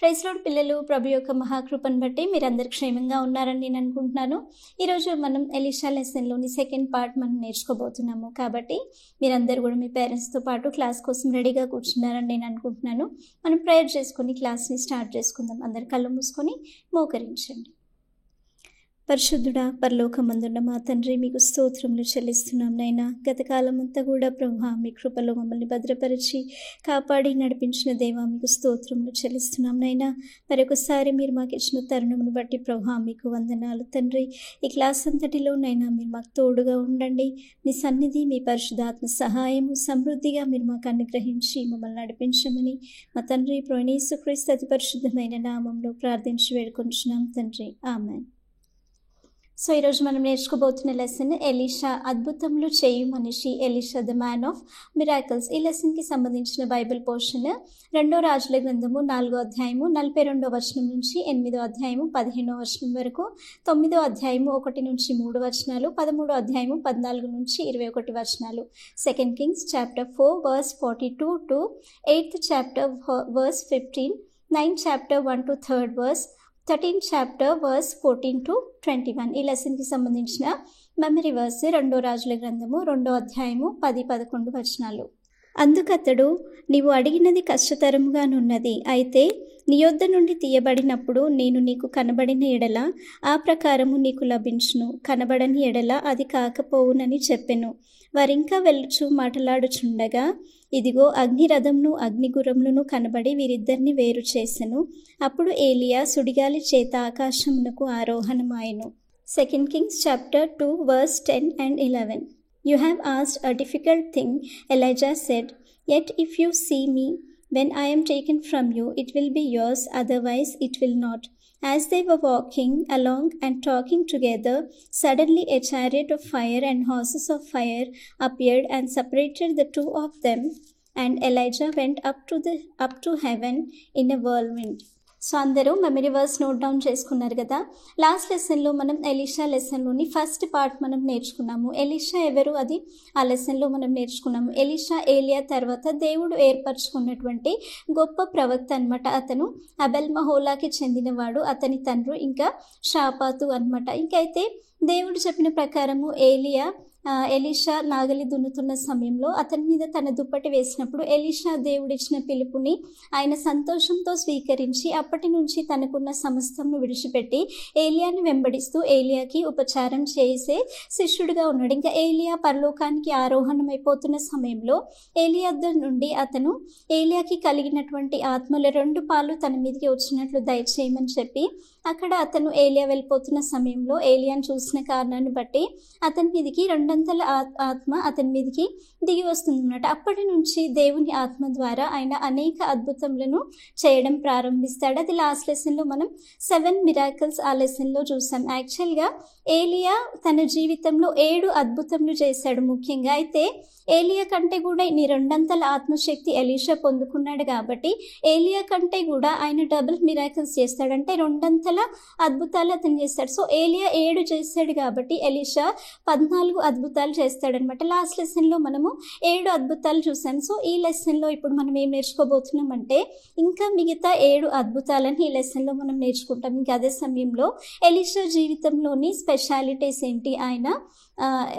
Praise lord పిల్లలు, ప్రభు యొక్క మహాకృపను బట్టి మీరందరూ క్షేమంగా ఉన్నారని నేను అనుకుంటున్నాను. ఈరోజు మనం ఎలీషా లెసన్లోని సెకండ్ పార్ట్ మనం నేర్చుకోబోతున్నాము. కాబట్టి మీరందరూ కూడా మీ పేరెంట్స్తో పాటు క్లాస్ కోసం రెడీగా కూర్చున్నారని నేను అనుకుంటున్నాను. మనం ప్రేయర్ చేసుకొని క్లాస్ని స్టార్ట్ చేసుకుందాం. అందరు కళ్ళు మూసుకొని మోకరించండి. పరిశుద్ధుడా, పరలోకమందున్న మా తండ్రి, మీకు స్తోత్రములు చెల్లిస్తున్నాం నైనా. గతకాలం అంతా కూడా ప్రభువా మీ కృపలో మమ్మల్ని భద్రపరిచి కాపాడి నడిపించిన దేవా, మీకు స్తోత్రములు చెల్లిస్తున్నాం నైనా. మరొకసారి మీరు మాకు ఇచ్చిన తరుణమును బట్టి ప్రభువా మీకు వందనాలు తండ్రి. ఈ క్లాస్ అంతటిలో నైనా మీరు మాకు తోడుగా ఉండండి. మీ సన్నిధి, మీ పరిశుద్ధాత్మ సహాయము సమృద్ధిగా మీరు మాకు అనుగ్రహించి మమ్మల్ని నడిపించమని మా తండ్రి ప్రభువైన యేసుక్రీస్తు అతి పరిశుద్ధమైన నామంలో ప్రార్థించి వేడుకొంచున్నాం తండ్రి, ఆమేన్. సో ఈరోజు మనం నేర్చుకోబోతున్న లెసన్ ఎలీషా అద్భుతములు చేయు మనిషి, Elisha the man of miracles. ఈ లెసన్కి సంబంధించిన బైబిల్ పోర్షన్ 2 రాజుల గ్రంథము 4వ అధ్యాయము 42వ వచనం నుంచి 8వ అధ్యాయము 15వ వచనం వరకు, 9వ అధ్యాయము 1 నుంచి 3 వచనాలు, 13వ అధ్యాయము 14 నుంచి 21 వచనాలు. 2 Kings chapter 4 verse 42 to 8th chapter verse 15, 9th chapter 1 to 3rd verse, 13th chapter verse 14 to 21. ఈ లెసన్కి సంబంధించిన మెమరీ వర్స్ 2 రాజుల గ్రంథము 2వ అధ్యాయము 10-11 వచనాలు. అందుకతడు, నీవు అడిగినది కష్టతరముగానున్నది, అయితే నీ యొద్ద నుండి తీయబడినప్పుడు నేను నీకు కనబడిన ఎడల ఆ ప్రకారము నీకు లభించును, కనబడని ఎడల అది కాకపోవునని చెప్పెను. వారింకా వెళ్ళుచు మాటలాడుచుండగా ఇదిగో అగ్నిరథంను అగ్నిగురములను కనబడి వీరిద్దరిని వేరు చేసెను. అప్పుడు ఏలియా సుడిగాలి చేత ఆకాశమునకు ఆరోహణమాయెను. 2 Kings chapter 2 verse 10 and 11. You have asked a difficult thing, Elijah said. Yet if you see me when I am taken from you, it will be yours, otherwise it will not. As they were walking along and talking together, suddenly a chariot of fire and horses of fire appeared and separated the two of them, and Elijah went up to heaven in a whirlwind. So అందరూ memory verse note down చేసుకున్నారు కదా. Last లెసన్లో మనం Elisha లెసన్లోని first part మనం నేర్చుకున్నాము. Elisha ఎవరు, అది ఆ లెసన్లో మనం నేర్చుకున్నాము. ఎలీషా ఏలియా తర్వాత దేవుడు ఏర్పరచుకున్నటువంటి గొప్ప ప్రవక్త అనమాట. అతను అబెల్ మహోలాకి చెందినవాడు. అతని తండ్రి ఇంకా షాపాతు అనమాట. ఇంకైతే దేవుడు చెప్పిన ప్రకారము ఎలీషా నాగలి దున్నుతున్న సమయంలో అతని మీద తన దుప్పటి వేసినప్పుడు ఎలీషా దేవుడిచ్చిన పిలుపుని ఆయన సంతోషంతో స్వీకరించి అప్పటి నుంచి తనకున్న సమస్తమును విడిచిపెట్టి ఏలియాని వెంబడిస్తూ ఏలియాకి ఉపచారం చేసే శిష్యుడిగా ఉన్నాడు. ఇంకా ఏలియా పరలోకానికి ఆరోహణమైపోతున్న సమయంలో ఏలియా నుండి అతను ఏలియాకి కలిగినటువంటి ఆత్మల 2 పాలు తన మీదకి వచ్చినట్లు దయచేయమని చెప్పి అక్కడ అతను ఏలియా వెళ్ళిపోతున్న సమయంలో ఏలియాని చూసిన కారణాన్ని బట్టి అతని మీదకి 2 ఆత్మ అతని మీదకి దిగి వస్తుంది అన్నమాట. అప్పటి నుంచి దేవుని ఆత్మ ద్వారా ఆయన అనేక అద్భుతములను చేయడం ప్రారంభిస్తాడు. అది లాస్ట్ లెసన్లో మనం 7 మిరాకిల్స్ ఆ లెసన్లో చూసాం. యాక్చువల్గా ఏలియా తన జీవితంలో 7 అద్భుతములు చేశాడు ముఖ్యంగా. అయితే ఏలియా కంటే కూడా ఈ 2 ఆత్మశక్తి ఎలీషా పొందుకున్నాడు కాబట్టి ఏలియా కంటే కూడా ఆయన డబుల్ మిరాకిల్స్ చేస్తాడంటే 2 అద్భుతాలు అతను చేస్తాడు. సో ఏలియా 7 చేస్తాడు కాబట్టి ఎలీషా 14 అద్భుతాలు చేస్తాడనమాట. లాస్ట్ లెసన్లో మనము 7 అద్భుతాలు చూసాం. సో ఈ లెసన్లో ఇప్పుడు మనం ఏం నేర్చుకోబోతున్నాం అంటే ఇంకా మిగతా 7 అద్భుతాలని ఈ లెసన్లో మనం నేర్చుకుంటాం. ఇంకా అదే సమయంలో ఎలీషా జీవితంలోని స్పెషాలిటీస్ ఏంటి, ఆయన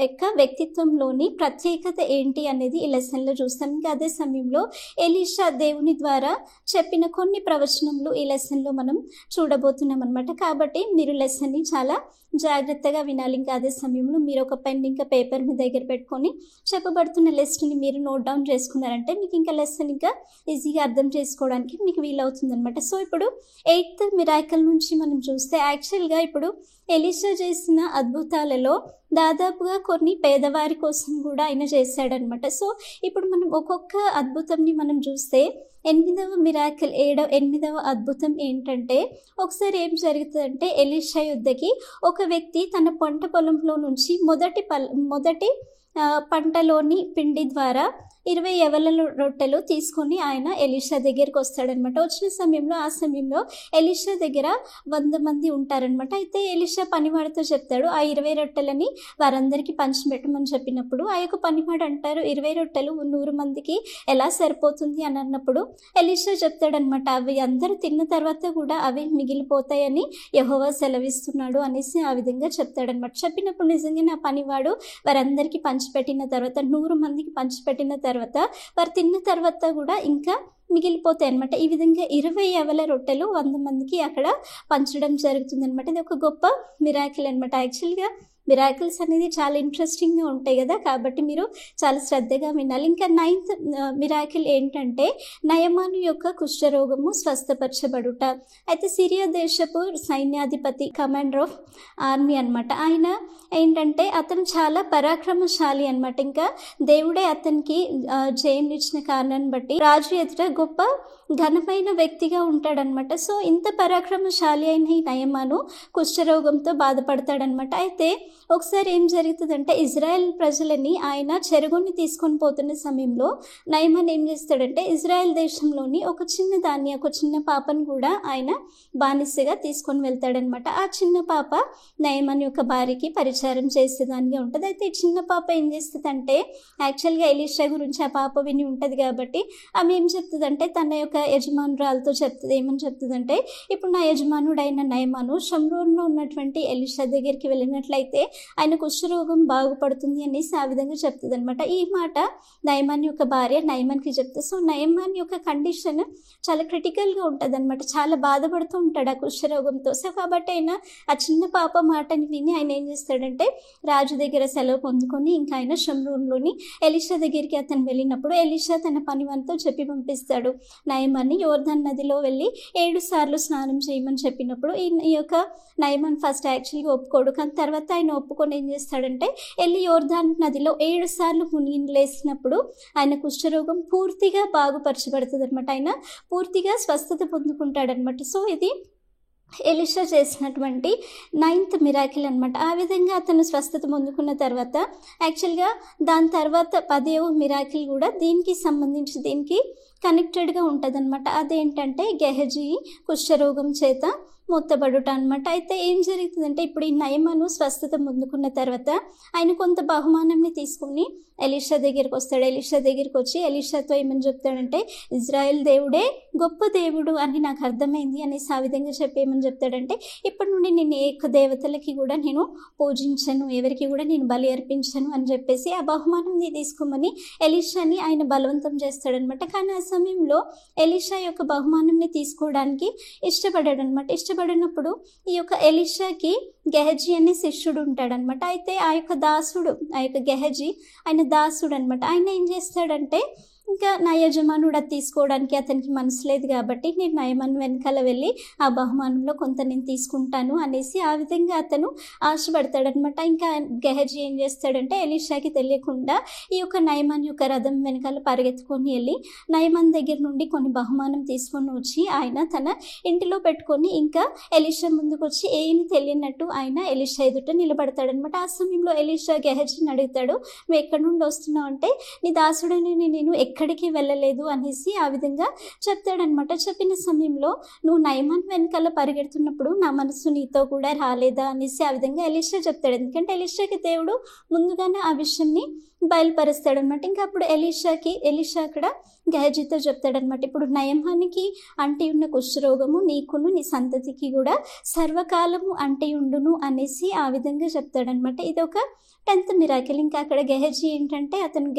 యొక్క వ్యక్తిత్వంలోని ప్రత్యేకత ఏంటి అనేది ఈ లెసన్లో చూస్తాం. ఇంకా అదే సమయంలో ఎలీషా దేవుని ద్వారా చెప్పిన కొన్ని ప్రవచనములు ఈ లెసన్లో మనం చూడబోతున్నాం అనమాట. కాబట్టి మీరు లెసన్ని చాలా జాగ్రత్తగా వినాలి. ఇంకా అదే సమయంలో మీరు ఒక పెన్ ఇంకా పేపర్ మీ దగ్గర పెట్టుకొని చెప్పబడుతున్న లిస్ట్ని మీరు నోట్ డౌన్ చేసుకున్నారంటే మీకు ఇంకా లెసన్ ఇంకా ఈజీగా అర్థం చేసుకోవడానికి మీకు వీలవుతుంది అనమాట. సో ఇప్పుడు 8th మిరాకిల్ నుంచి మనం చూస్తే యాక్చువల్గా ఇప్పుడు ఎలీషా చేసిన అద్భుతాలలో దాదాపుగా కొన్ని పేదవారి కోసం కూడా ఆయన చేశాడనమాట. సో ఇప్పుడు మనం ఒక్కొక్క అద్భుతంని మనం చూస్తే 8వ మిరాకిల్ 8వ అద్భుతం ఏంటంటే, ఒకసారి ఏం జరుగుతుందంటే ఎలీషా యుద్ధకి ఒక వ్యక్తి తన పంట పొలంలో నుంచి మొదటి పంటలోని పిండి ద్వారా 20 యవల రొట్టెలు తీసుకొని ఆయన ఎలీషా దగ్గరికి వస్తాడనమాట. వచ్చిన సమయంలో ఆ సమయంలో ఎలీషా దగ్గర 100 మంది ఉంటారనమాట. అయితే ఎలీషా పనివాడితో చెప్తాడు, ఆ 20 రొట్టెలని వారందరికీ పంచిపెట్టమని చెప్పినప్పుడు ఆ యొక్క పనివాడు అంటారు, 20 రొట్టెలు 100 మందికి ఎలా సరిపోతుంది అని అన్నప్పుడు ఎలీషా చెప్తాడనమాట, అవి అందరూ తిన్న తర్వాత కూడా అవి మిగిలిపోతాయని యెహోవా సెలవిస్తున్నాడు అనేసి ఆ విధంగా చెప్తాడనమాట. చెప్పినప్పుడు నిజంగా ఆ పనివాడు వారందరికీ పంచిపెట్టిన తర్వాత 100 మందికి పంచిపెట్టిన తర్వాత వారు తిన్న తర్వాత కూడా ఇంకా మిగిలిపోతాయి అనమాట. ఈ విధంగా 20 యవల రొట్టెలు 100 మందికి అక్కడ పంచడం జరుగుతుంది అనమాట. ఇది ఒక గొప్ప మిరాకిల్ అనమాట. యాక్చువల్గా మిరాకిల్స్ అనేది చాలా ఇంట్రెస్టింగ్గా ఉంటాయి కదా, కాబట్టి మీరు చాలా శ్రద్ధగా వినాలి. ఇంకా 9th మిరాకిల్ ఏంటంటే నయమాను యొక్క కుష్ఠరోగము స్వస్థపరచబడుట. అయితే సిరియా దేశపు సైన్యాధిపతి, కమాండర్ ఆఫ్ ఆర్మీ అనమాట. ఆయన ఏంటంటే అతను చాలా పరాక్రమశాలి అనమాట. ఇంకా దేవుడే అతనికి జయం ఇచ్చిన కారణాన్ని బట్టి రాజు ఎదుట గొప్ప ఘనమైన వ్యక్తిగా ఉంటాడనమాట. సో ఇంత పరాక్రమశాలి అయిన ఈ నయమాను కుష్ఠరోగంతో బాధపడతాడనమాట. అయితే ఒకసారి ఏం జరుగుతుందంటే ఇజ్రాయెల్ ప్రజలని ఆయన చెరుగుని తీసుకొని పోతున్న సమయంలో నయమాన్ ఏం చేస్తాడంటే ఇజ్రాయెల్ దేశంలోని ఒక చిన్న పాపను కూడా ఆయన బానిసగా తీసుకొని వెళ్తాడనమాట. ఆ చిన్న పాప నయమాన్ యొక్క భార్యకి పరిచారం చేసేదానిగా ఉంటుంది. అయితే ఈ చిన్న పాప ఏం చేస్తుందంటే యాక్చువల్గా ఎలీషా గురించి ఆ పాప విని ఉంటుంది కాబట్టి ఆమె ఏం చెప్తుందంటే తన యొక్క యజమానురాలతో చెప్తుంది. ఏమని చెప్తుందంటే, ఇప్పుడు నా యజమానుడైన నయమాను షమ్రోన్లో ఉన్నటువంటి ఎలీషా దగ్గరికి వెళ్ళినట్లయితే ఆయన కుష్ఠరోగం బాగుపడుతుంది అనేసి ఆ విధంగా చెప్తుంది అనమాట. ఈ మాట నయమాన్ యొక్క భార్య నయమాన్కి చెప్తుంది. సో నయమాన్ యొక్క కండిషన్ చాలా క్రిటికల్గా ఉంటుంది అనమాట. చాలా బాధపడుతూ ఉంటాడు ఆ కుష్ఠరోగంతో. సో కాబట్టి ఆయన ఆ చిన్న పాప మాటని విని ఆయన ఏం చేస్తాడంటే రాజు దగ్గర సెలవు పొందుకొని ఇంకా ఆయన షమ్రోన్లోని ఎలీషా దగ్గరికి అతను వెళ్ళినప్పుడు ఎలీషా తన పనివానితో చెప్పి పంపిస్తాడు, నయమాన్ని యోర్దాన్ నదిలో వెళ్ళి 7 సార్లు స్నానం చేయమని చెప్పినప్పుడు ఈ యొక్క నయమాన్ ఫస్ట్ యాక్చువల్గా ఒప్పుకోడు. కానీ తర్వాత ఆయన ఒప్పుకొని ఏం చేస్తాడంటే వెళ్ళి యోర్దాన్ నదిలో 7 సార్లు మునిగి లేసినప్పుడు ఆయన కుష్ఠరోగం పూర్తిగా బాగుపరచబడుతుంది అనమాట. ఆయన పూర్తిగా స్వస్థత పొందుకుంటాడనమాట. సో ఇది ఎలీషా చేసినటువంటి 9th మిరాకిల్ అనమాట. ఆ విధంగా అతను స్వస్థత పొందుకున్న తర్వాత యాక్చువల్గా దాని తర్వాత 10వ మిరాకిల్ కూడా దీనికి కనెక్టెడ్గా ఉంటుంది అనమాట. అదేంటంటే గెహజీ కుష్ఠరోగం చేత మొత్తబడుట అనమాట. అయితే ఏం జరుగుతుందంటే ఇప్పుడు ఈ నయమాను స్వస్థత పొందుకున్న తర్వాత ఆయన కొంత బహుమానంని తీసుకుని ఎలీషా దగ్గరికి వస్తాడు. ఎలీషా దగ్గరికి వచ్చి ఎలీషాతో ఏమని చెప్తాడంటే ఇజ్రాయెల్ దేవుడే గొప్ప దేవుడు అని నాకు అర్థమైంది అనేసి ఆ విధంగా చెప్పి ఏమని చెప్తాడంటే ఇప్పటి నుండి నేను ఏ దేవతలకి కూడా నేను పూజించను, ఎవరికి కూడా నేను బలి అర్పించను అని చెప్పేసి ఆ బహుమానాన్ని తీసుకోమని ఎలీషాని ఆయన బలవంతం చేస్తాడనమాట. కానీ ఆ సమయంలో ఎలీషా యొక్క బహుమానాన్ని తీసుకోవడానికి ఇష్టపడ్డాడనమాట. ఇష్టపడినప్పుడు ఈ యొక్క ఎలీషాకి గెహజీ అనే శిష్యుడు ఉంటాడనమాట. అయితే ఆ యొక్క గెహజీ ఆయన దాసుడు అనమాట. ఆయన ఏం చేస్తాడంటే ఇంకా నా యజమానుడు అది తీసుకోవడానికి అతనికి మనసు లేదు కాబట్టి నేను నయమాన్ వెనకాల వెళ్ళి ఆ బహుమానంలో కొంత నేను తీసుకుంటాను అనేసి ఆ విధంగా అతను ఆశపడతాడనమాట. ఇంకా గెహజీ ఏం చేస్తాడంటే ఎలీషాకి తెలియకుండా ఈ యొక్క నయమాన్ యొక్క రథం వెనకాల పరిగెత్తుకొని వెళ్ళి నయమాన్ దగ్గర నుండి కొన్ని బహుమానం తీసుకొని వచ్చి ఆయన తన ఇంటిలో పెట్టుకొని ఇంకా ఎలీషా ముందుకు వచ్చి ఏమి తెలియనట్టు ఆయన ఎలీషా ఎదుట నిలబడతాడనమాట. ఆ సమయంలో ఎలీషా గెహజీని అడుగుతాడు, నువ్వు ఎక్కడి నుండి వస్తున్నావు అంటే నీ దాసుడని నేను ఎక్కడికి వెళ్ళలేదు అనేసి ఆ విధంగా చెప్తాడనమాట. చెప్పిన సమయంలో నువ్వు నయమాన్ వెనకాల పరిగెడుతున్నప్పుడు నా మనసు నీతో కూడా రాలేదా అనేసి ఆ విధంగా ఎలీషా చెప్తాడు. ఎందుకంటే ఎలీషాకి దేవుడు ముందుగానే ఆ విషయాన్ని బయలుపరుస్తాడనమాట. ఇంకా అప్పుడు ఎలీషా అక్కడ గెహజీతో చెప్తాడనమాట, ఇప్పుడు నయమానికి అంటి ఉన్న కుష్ఠరోగము నీకును నీ సంతతికి కూడా సర్వకాలము అంటి ఉండును అనేసి ఆ విధంగా చెప్తాడనమాట. ఇది ఒక 10th మిరాకిల్. ఇంకా అక్కడ గెహజీ ఏంటంటే అతను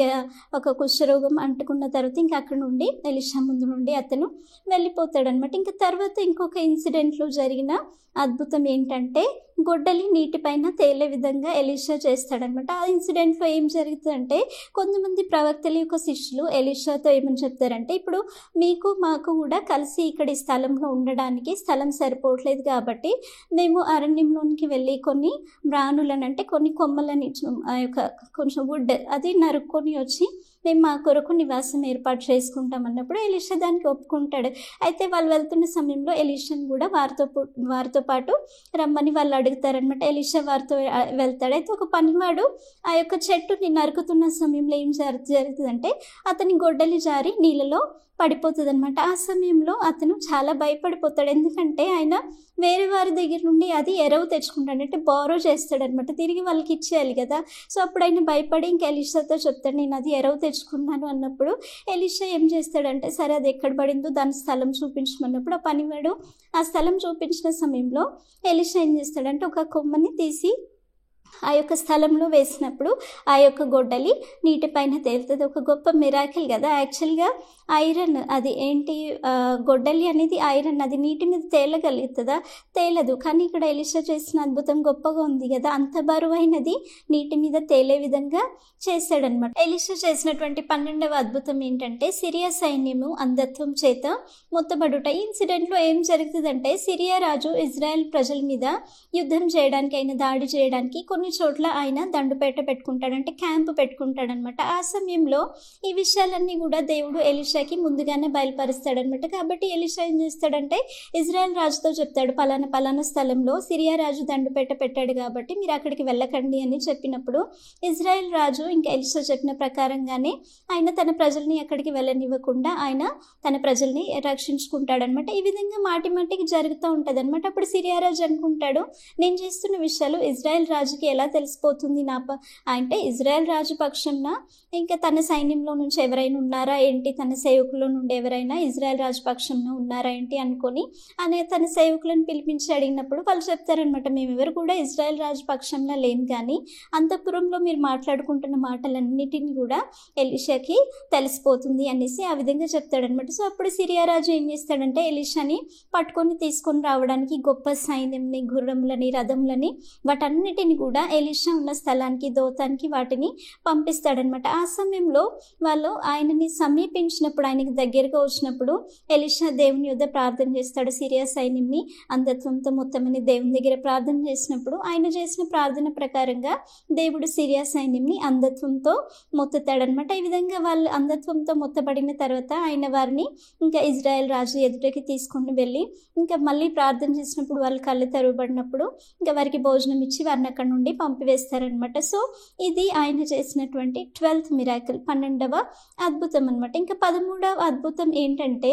ఒక కుష్ఠరోగం అంటుకున్న తర్వాత ఇంకా అక్కడ నుండి ఎలీషా ముందు నుండి అతను వెళ్ళిపోతాడనమాట. ఇంకా తర్వాత ఇంకొక ఇన్సిడెంట్లో జరిగిన అద్భుతం ఏంటంటే గొడ్డలి నీటిపైన తేలే విధంగా ఎలీషా చేస్తాడనమాట. ఆ ఇన్సిడెంట్లో ఏం జరుగుతుందంటే కొంతమంది ప్రవక్తల యొక్క శిష్యులు ఎలీషాతో ఏమని చెప్తారంటే ఇప్పుడు మీకు మాకు కూడా కలిసి ఇక్కడ ఈ స్థలంలో ఉండడానికి స్థలం సరిపోవట్లేదు కాబట్టి మేము అరణ్యంలోనికి వెళ్ళి కొన్ని మ్రాణులను అంటే కొన్ని కొమ్మలని ఆ యొక్క కొంచెం వుడ్ అది నరుక్కొని వచ్చి మేము మా కొరకు నివాసం ఏర్పాటు చేసుకుంటాం అన్నప్పుడు ఎలీషా దానికి ఒప్పుకుంటాడు. అయితే వాళ్ళు వెళ్తున్న సమయంలో ఎలీషాని కూడా వారితో పాటు రమ్మని వాళ్ళు అడుగుతారనమాట. ఎలీషా వారితో వెళ్తాడు. అయితే ఒక పనివాడు ఆ యొక్క చెట్టుని నరుకుతున్న సమయంలో ఏం జరుగుతుందంటే అతని గొడ్డలి జారి నీళ్ళలో పడిపోతుంది అనమాట. ఆ సమయంలో అతను చాలా భయపడిపోతాడు. ఎందుకంటే ఆయన వేరే వారి దగ్గర నుండి అది ఎరవు తెచ్చుకుంటాడు, అంటే బారో చేస్తాడనమాట, తిరిగి వాళ్ళకి ఇచ్చేయాలి కదా. సో అప్పుడు ఆయన భయపడి ఇంకా ఎలీషాతో చెప్తాడు, నేను అది ఎరవు తెచ్చుకున్నాను అన్నప్పుడు ఎలీషా ఏం చేస్తాడంటే సరే అది ఎక్కడ పడిందో దాని స్థలం చూపించమన్నప్పుడు ఆ పనివాడు ఆ స్థలం చూపించిన సమయంలో ఎలీషా ఏం చేస్తాడంటే ఒక కొమ్మని తీసి ఆ యొక్క స్థలంలో వేసినప్పుడు ఆ యొక్క గొడ్డలి నీటిపైన తేలుతుంది. ఒక గొప్ప మిరాకిల్ కదా. యాక్చువల్గా ఐరన్ అది ఏంటి, గొడ్డలి అనేది ఐరన్, అది నీటి మీద తేలగలుగుతుందా? తేలదు. కానీ ఇక్కడ ఎలీషా చేసిన అద్భుతం గొప్పగా ఉంది కదా. అంత బరువైనది నీటి మీద తేలే విధంగా చేశాడనమాట. ఎలీషా చేసినటువంటి 12వ అద్భుతం ఏంటంటే సిరియా సైన్యము అంధత్వం చేత మొత్తబడుట. ఈ ఇన్సిడెంట్లో ఏం జరుగుతుందంటే సిరియా రాజు ఇజ్రాయెల్ ప్రజల మీద యుద్ధం చేయడానికి, ఆయన దాడి చేయడానికి కొన్ని చోట్ల ఆయన దండుపేట పెట్టుకుంటాడు, అంటే క్యాంపు పెట్టుకుంటాడనమాట. ఆ సమయంలో ఈ విషయాలన్నీ కూడా దేవుడు ఎలీషాకి ముందుగానే బయలుపరుస్తాడనమాట. కాబట్టి ఎలీషా ఏం చేస్తాడంటే ఇజ్రాయెల్ రాజుతో చెప్తాడు, పలానా స్థలంలో సిరియా రాజు దండుపేట పెట్టాడు కాబట్టి మీరు అక్కడికి వెళ్ళకండి అని చెప్పినప్పుడు ఇజ్రాయెల్ రాజు ఇంకా ఎలీషా చెప్పిన ప్రకారంగానే ఆయన తన ప్రజల్ని అక్కడికి వెళ్ళనివ్వకుండా ఆయన తన ప్రజల్ని రక్షించుకుంటాడనమాట. ఈ విధంగా మాటికి జరుగుతూ ఉంటుంది అనమాట. అప్పుడు సిరియా రాజు అనుకుంటాడు, నేను చేస్తున్న విషయాలు ఇజ్రాయెల్ రాజుకి ఎలా తెలిసిపోతుంది, అంటే ఇజ్రాయెల్ రాజు పక్షంన ఇంకా తన సైన్యంలో నుంచి ఎవరైనా ఉన్నారా ఏంటి, తన సేవకుల నుండి ఎవరైనా ఇజ్రాయెల్ రాజు పక్షంలో ఉన్నారా ఏంటి అనుకొని తన సేవకులను పిలిపించి అడిగినప్పుడు వాళ్ళు చెప్తారనమాట, మేమెవరు కూడా ఇజ్రాయెల్ రాజు పక్షంలో లేం, కానీ అంతఃపురంలో మీరు మాట్లాడుకుంటున్న మాటలన్నిటిని కూడా ఎలీషాకి తెలిసిపోతుంది అనేసి ఆ విధంగా చెప్తాడనమాట. సో అప్పుడు సిరియా రాజు ఏం చేస్తాడంటే ఎలీషాని తీసుకొని రావడానికి గొప్ప సైన్యంని, గుర్రములని, రథములని, వాటన్నిటిని కూడా ఎలీషా ఉన్న స్థలానికి, దోతానికి వాటిని పంపిస్తాడనమాట. ఆ సమయంలో వాళ్ళు ఆయనని సమీపించినప్పుడు, ఆయనకి దగ్గరగా వచ్చినప్పుడు ఎలీషా దేవుని యొద్ద ప్రార్థన చేస్తాడు. సిరియా సైన్యంని అంధత్వంతో మొత్తమని దేవుని దగ్గర ప్రార్థన చేసినప్పుడు ఆయన చేసిన ప్రార్థన ప్రకారంగా దేవుడు సిరియా సైన్యంని అంధత్వంతో మొత్తుతాడనమాట. ఈ విధంగా వాళ్ళు అంధత్వంతో మొత్తబడిన తర్వాత ఆయన వారిని ఇంకా ఇజ్రాయెల్ రాజు ఎదుటకి తీసుకొని వెళ్ళి ఇంకా మళ్ళీ ప్రార్థన చేసినప్పుడు వాళ్ళు కళ్ళు తెరవబడినప్పుడు ఇంకా వారికి భోజనం ఇచ్చి వారిని అక్కడ నుండి పంపివేస్తారనమాట. సో ఇది ఆయన చేసినటువంటి 12th మిరాకిల్, 12వ అద్భుతం అనమాట. ఇంకా 13వ అద్భుతం ఏంటంటే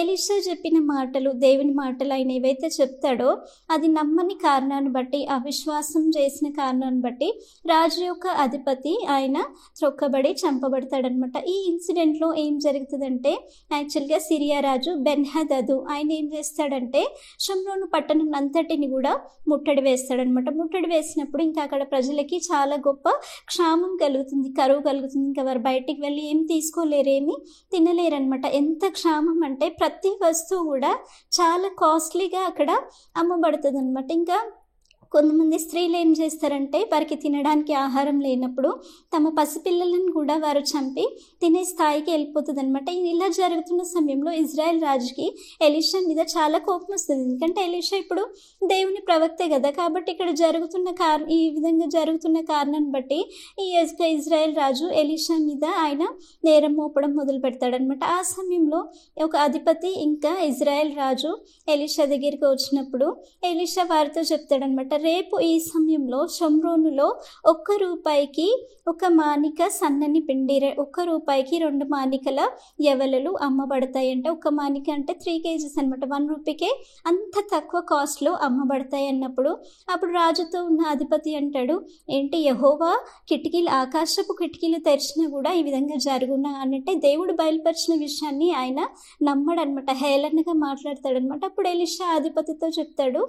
ఎలీషా చెప్పిన మాటలు, దేవుని మాటలు ఆయన ఏవైతే చెప్తాడో అది నమ్మని కారణాన్ని బట్టి, అవిశ్వాసం చేసిన కారణాన్ని బట్టి రాజు యొక్క అధిపతి ఆయన త్రొక్కబడి చంపబడతాడనమాట. ఈ ఇన్సిడెంట్లో ఏం జరుగుతుందంటే యాక్చువల్గా సిరియా రాజు బెన్హదదు ఆయన ఏం చేస్తాడంటే షమ్రోను పట్టణం అంతటిని కూడా ముట్టడి వేస్తాడనమాట. ముట్టడి వేసినప్పుడు ఇంకా అక్కడ ప్రజలకి చాలా గొప్ప క్షామం కలుగుతుంది, కరువు కలుగుతుంది. ఇంకా వారు బయటికి వెళ్ళి ఏం తీసుకోలేరు, ఏమి తినలేరనమాట. ఎంత క్షామం అంటే ప్రతి వస్తువు కూడా చాలా కాస్ట్లీగా అక్కడ అమ్మబడుతుంది అనమాట. ఇంకా కొంతమంది స్త్రీలు ఏం చేస్తారంటే వారికి తినడానికి ఆహారం లేనప్పుడు తమ పసిపిల్లలను కూడా వారు చంపి తినే స్థాయికి వెళ్ళిపోతుంది అనమాట. ఇలా జరుగుతున్న సమయంలో ఇజ్రాయెల్ రాజుకి ఎలీషా మీద చాలా కోపం వస్తుంది. ఎందుకంటే ఎలీషా ఇప్పుడు దేవుని ప్రవక్తే కదా. కాబట్టి ఇక్కడ ఈ విధంగా జరుగుతున్న కారణాన్ని బట్టి ఈ ఇజ్రాయెల్ రాజు ఎలీషా మీద ఆయన నేరం మోపడం మొదలు పెడతాడనమాట. ఆ సమయంలో ఒక అధిపతి ఇంకా ఇజ్రాయెల్ రాజు ఎలీషా దగ్గరికి వచ్చినప్పుడు ఎలీషా వారితో చెప్తాడనమాట, రేపు ఈ సమయంలో షమ్రోనులో 1 రూపాయికి 1 మానిక సన్నని పిండి, 1 రూపాయికి 2 మానికల యవలలు అమ్మబడతాయి. అంటే 1 మానిక అంటే 3 kgs అనమాట. 1 రూపీకే అంత తక్కువ కాస్ట్లో అమ్మబడతాయి అన్నప్పుడు అప్పుడు రాజుతో ఉన్న అధిపతి అంటాడు, ఏంటి యెహోవా ఆకాశపు కిటికీలు తెరిచినా కూడా ఈ విధంగా జరుగునా అంటే దేవుడు బయలుపరిచిన విషయాన్ని ఆయన నమ్మడనమాట, హేళనగా మాట్లాడతాడనమాట. అప్పుడు ఎలీషా అధిపతితో చెప్తాడు,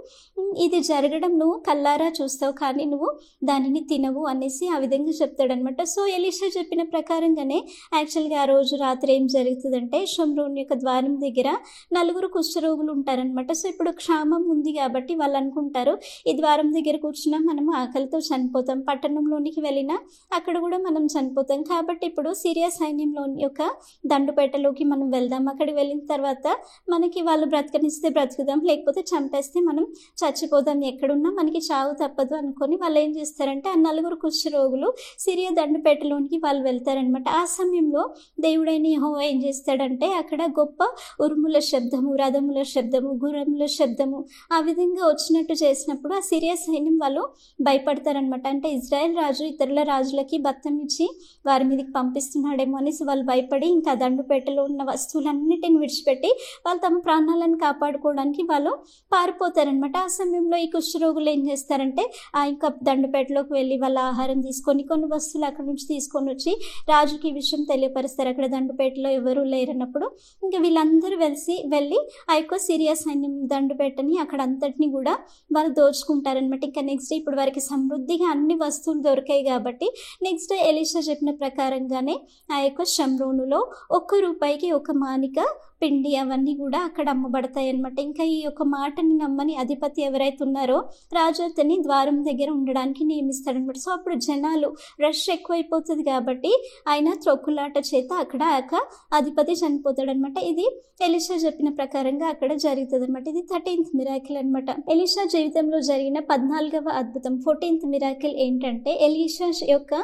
ఇది జరగడం నువ్వు కల్లారా చూస్తావు కానీ నువ్వు దానిని తినవు అనేసి ఆ విధంగా చెప్తాడనమాట. సో ఎలీషా చెప్పిన ప్రకారంగానే యాక్చువల్గా ఆ రోజు రాత్రి ఏం జరుగుతుందంటే షమ్రోన్ యొక్క ద్వారం దగ్గర 4 కుష్ఠరోగులు ఉంటారనమాట. సో ఇప్పుడు క్షామం ఉంది కాబట్టి వాళ్ళు అనుకుంటారు ఈ ద్వారం దగ్గర కూర్చున్నా మనం ఆకలితో చనిపోతాం, పట్టణంలోనికి వెళ్ళినా అక్కడ కూడా మనం చనిపోతాం. కాబట్టి ఇప్పుడు సిరియా సైన్యంలోని యొక్క దండుపేటలోకి మనం వెళ్దాం, అక్కడికి వెళ్ళిన తర్వాత మనకి వాళ్ళు బ్రతకనిస్తే బ్రతుకుదాం, లేకపోతే చంపేస్తే మనం చచ్చిపోదాం, ఎక్కడున్నా మనకి మనకి చావు తప్పదు అనుకొని వాళ్ళు ఏం చేస్తారంటే ఆ నలుగురు కుష్ఠరోగులు సిరియా దండుపేటలోనికి వాళ్ళు వెళ్తారనమాట. ఆ సమయంలో దేవుడైన యెహోవా ఏం చేస్తాడంటే అక్కడ గొప్ప ఉరుముల శబ్దము, రథముల శబ్దము, గుర్రముల శబ్దము ఆ విధంగా వచ్చినట్టు చేసినప్పుడు ఆ సిరియా సైన్యం వాళ్ళు భయపడతారనమాట. అంటే ఇజ్రాయెల్ రాజు ఇతరుల రాజులకి బత్తం ఇచ్చి వారి మీదకి పంపిస్తున్నాడేమో అనేసి వాళ్ళు భయపడి ఇంకా దండుపేటలో ఉన్న వస్తువులన్నిటిని విడిచిపెట్టి వాళ్ళు తమ ప్రాణాలను కాపాడుకోవడానికి వాళ్ళు పారిపోతారనమాట. ఆ సమయంలో ఈ కుష్ఠరోగులు ఏం చేస్తారంటే ఇంకా దండుపేటలోకి వెళ్ళి వాళ్ళ ఆహారం తీసుకొని కొన్ని వస్తువులు అక్కడ నుంచి తీసుకొని వచ్చి రాజుకి ఈ విషయం తెలియపరుస్తారు. అక్కడ దండుపేటలో ఎవరు లేరన్నప్పుడు ఇంకా వీళ్ళందరూ వెళ్ళి ఆ యొక్క సిరియా సైన్యం దండుపేటని అక్కడ అంతటిని కూడా వాళ్ళు దోచుకుంటారనమాట. ఇంకా నెక్స్ట్ డే ఇప్పుడు వారికి సమృద్ధిగా అన్ని వస్తువులు దొరికాయి కాబట్టి నెక్స్ట్ డే ఎలీషా చెప్పిన ప్రకారంగానే ఆ యొక్క షమ్రోనులో ₹1 ఒక మానిక పిండి అవన్నీ కూడా అక్కడ అమ్మబడతాయి అనమాట. ఇంకా ఈ యొక్క మాటని నమ్మని అధిపతి ఎవరైతే ఉన్నారో రాజు అతన్ని ద్వారం దగ్గర ఉండడానికి నియమిస్తాడనమాట. సో అప్పుడు జనాలు రష్ ఎక్కువైపోతుంది కాబట్టి ఆయన త్రొక్కులాట చేత అక్కడ అధిపతి చనిపోతాడనమాట. ఇది ఎలీషా చెప్పిన ప్రకారంగా అక్కడ జరుగుతుంది అనమాట. ఇది 13th మిరాకిల్ అనమాట. ఎలీషా జీవితంలో జరిగిన 14వ అద్భుతం 14th మిరాకిల్ ఏంటంటే ఎలీషా యొక్క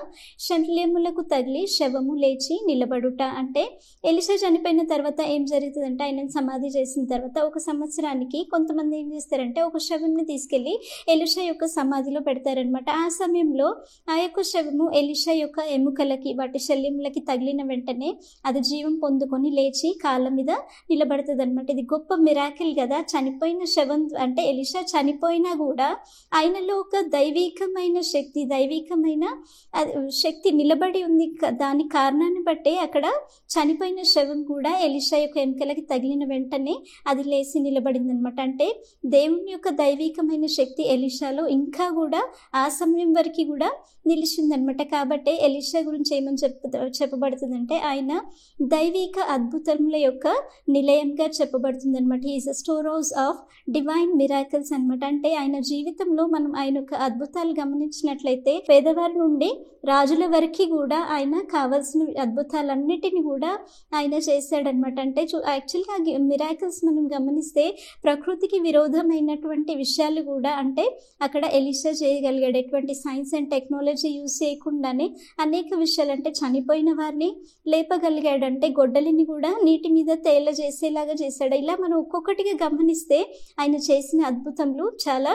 శల్యములకు తగిలి శవము లేచి నిలబడుట. అంటే ఎలీషా చనిపోయిన తర్వాత ఏం జరుగుతుందంటే ఆయన సమాధి చేసిన తర్వాత 1 సంవత్సరానికి కొంతమంది ఏం చేస్తారంటే ఒక శవంని తీసుకెళ్లి ఎలీషా యొక్క సమాధిలో పెడతారనమాట. ఆ సమయంలో ఆ యొక్క శవము ఎలీషా యొక్క ఎముకలకి వాటి శల్యములకి తగిలిన వెంటనే అది జీవం పొందుకొని లేచి కాళ్ళ మీద నిలబడుతుంది అనమాట. ఇది గొప్ప మిరాకిల్ కదా. చనిపోయిన శవం అంటే ఎలీషా చనిపోయినా కూడా ఆయనలో ఒక దైవికమైన శక్తి నిలబడి ఉంది. దాని కారణాన్ని బట్టే అక్కడ చనిపోయిన శవం కూడా ఎలీషా యొక్క ఎముకలకి తగిలిన వెంటనే అది లేచి నిలబడింది అనమాట. అంటే దేవుని యొక్క దైవికమైన శక్తి ఎలీషాలో ఇంకా కూడా ఆ సమయం వరకు కూడా నిలిచిందనమాట. కాబట్టి ఎలీషా గురించి ఏమని చెప్పబడుతుందంటే ఆయన దైవిక అద్భుతముల యొక్క నిలయంగా చెప్పబడుతుంది అనమాట. Is a store house of divine miracles అనమాట. అంటే ఆయన జీవితంలో మనం ఆయన యొక్క అద్భుతాలు గమనించినట్లయితే పేదవారి నుండి రాజుల వరకు కూడా ఆయన కావాల్సిన అద్భుతాలన్నిటిని కూడా ఆయన చేశాడనమాట. అంటే యాక్చువల్గా మిరాకిల్స్ మనం గమనిస్తే ప్రకృతికి విరోధమైనటువంటి విషయాలు కూడా అంటే అక్కడ ఎలీషా చేయగలిగాడు. ఎటువంటి సైన్స్ అండ్ టెక్నాలజీ యూజ్ చేయకుండానే అనేక విషయాలు అంటే చనిపోయిన వారిని లేపగలిగాడు. అంటే గొడ్డలిని కూడా నీటి మీద తేల చేసేలాగా చేశాడు. ఇలా మనం ఒక్కొక్కటిగా గమనిస్తే ఆయన చేసిన అద్భుతములు చాలా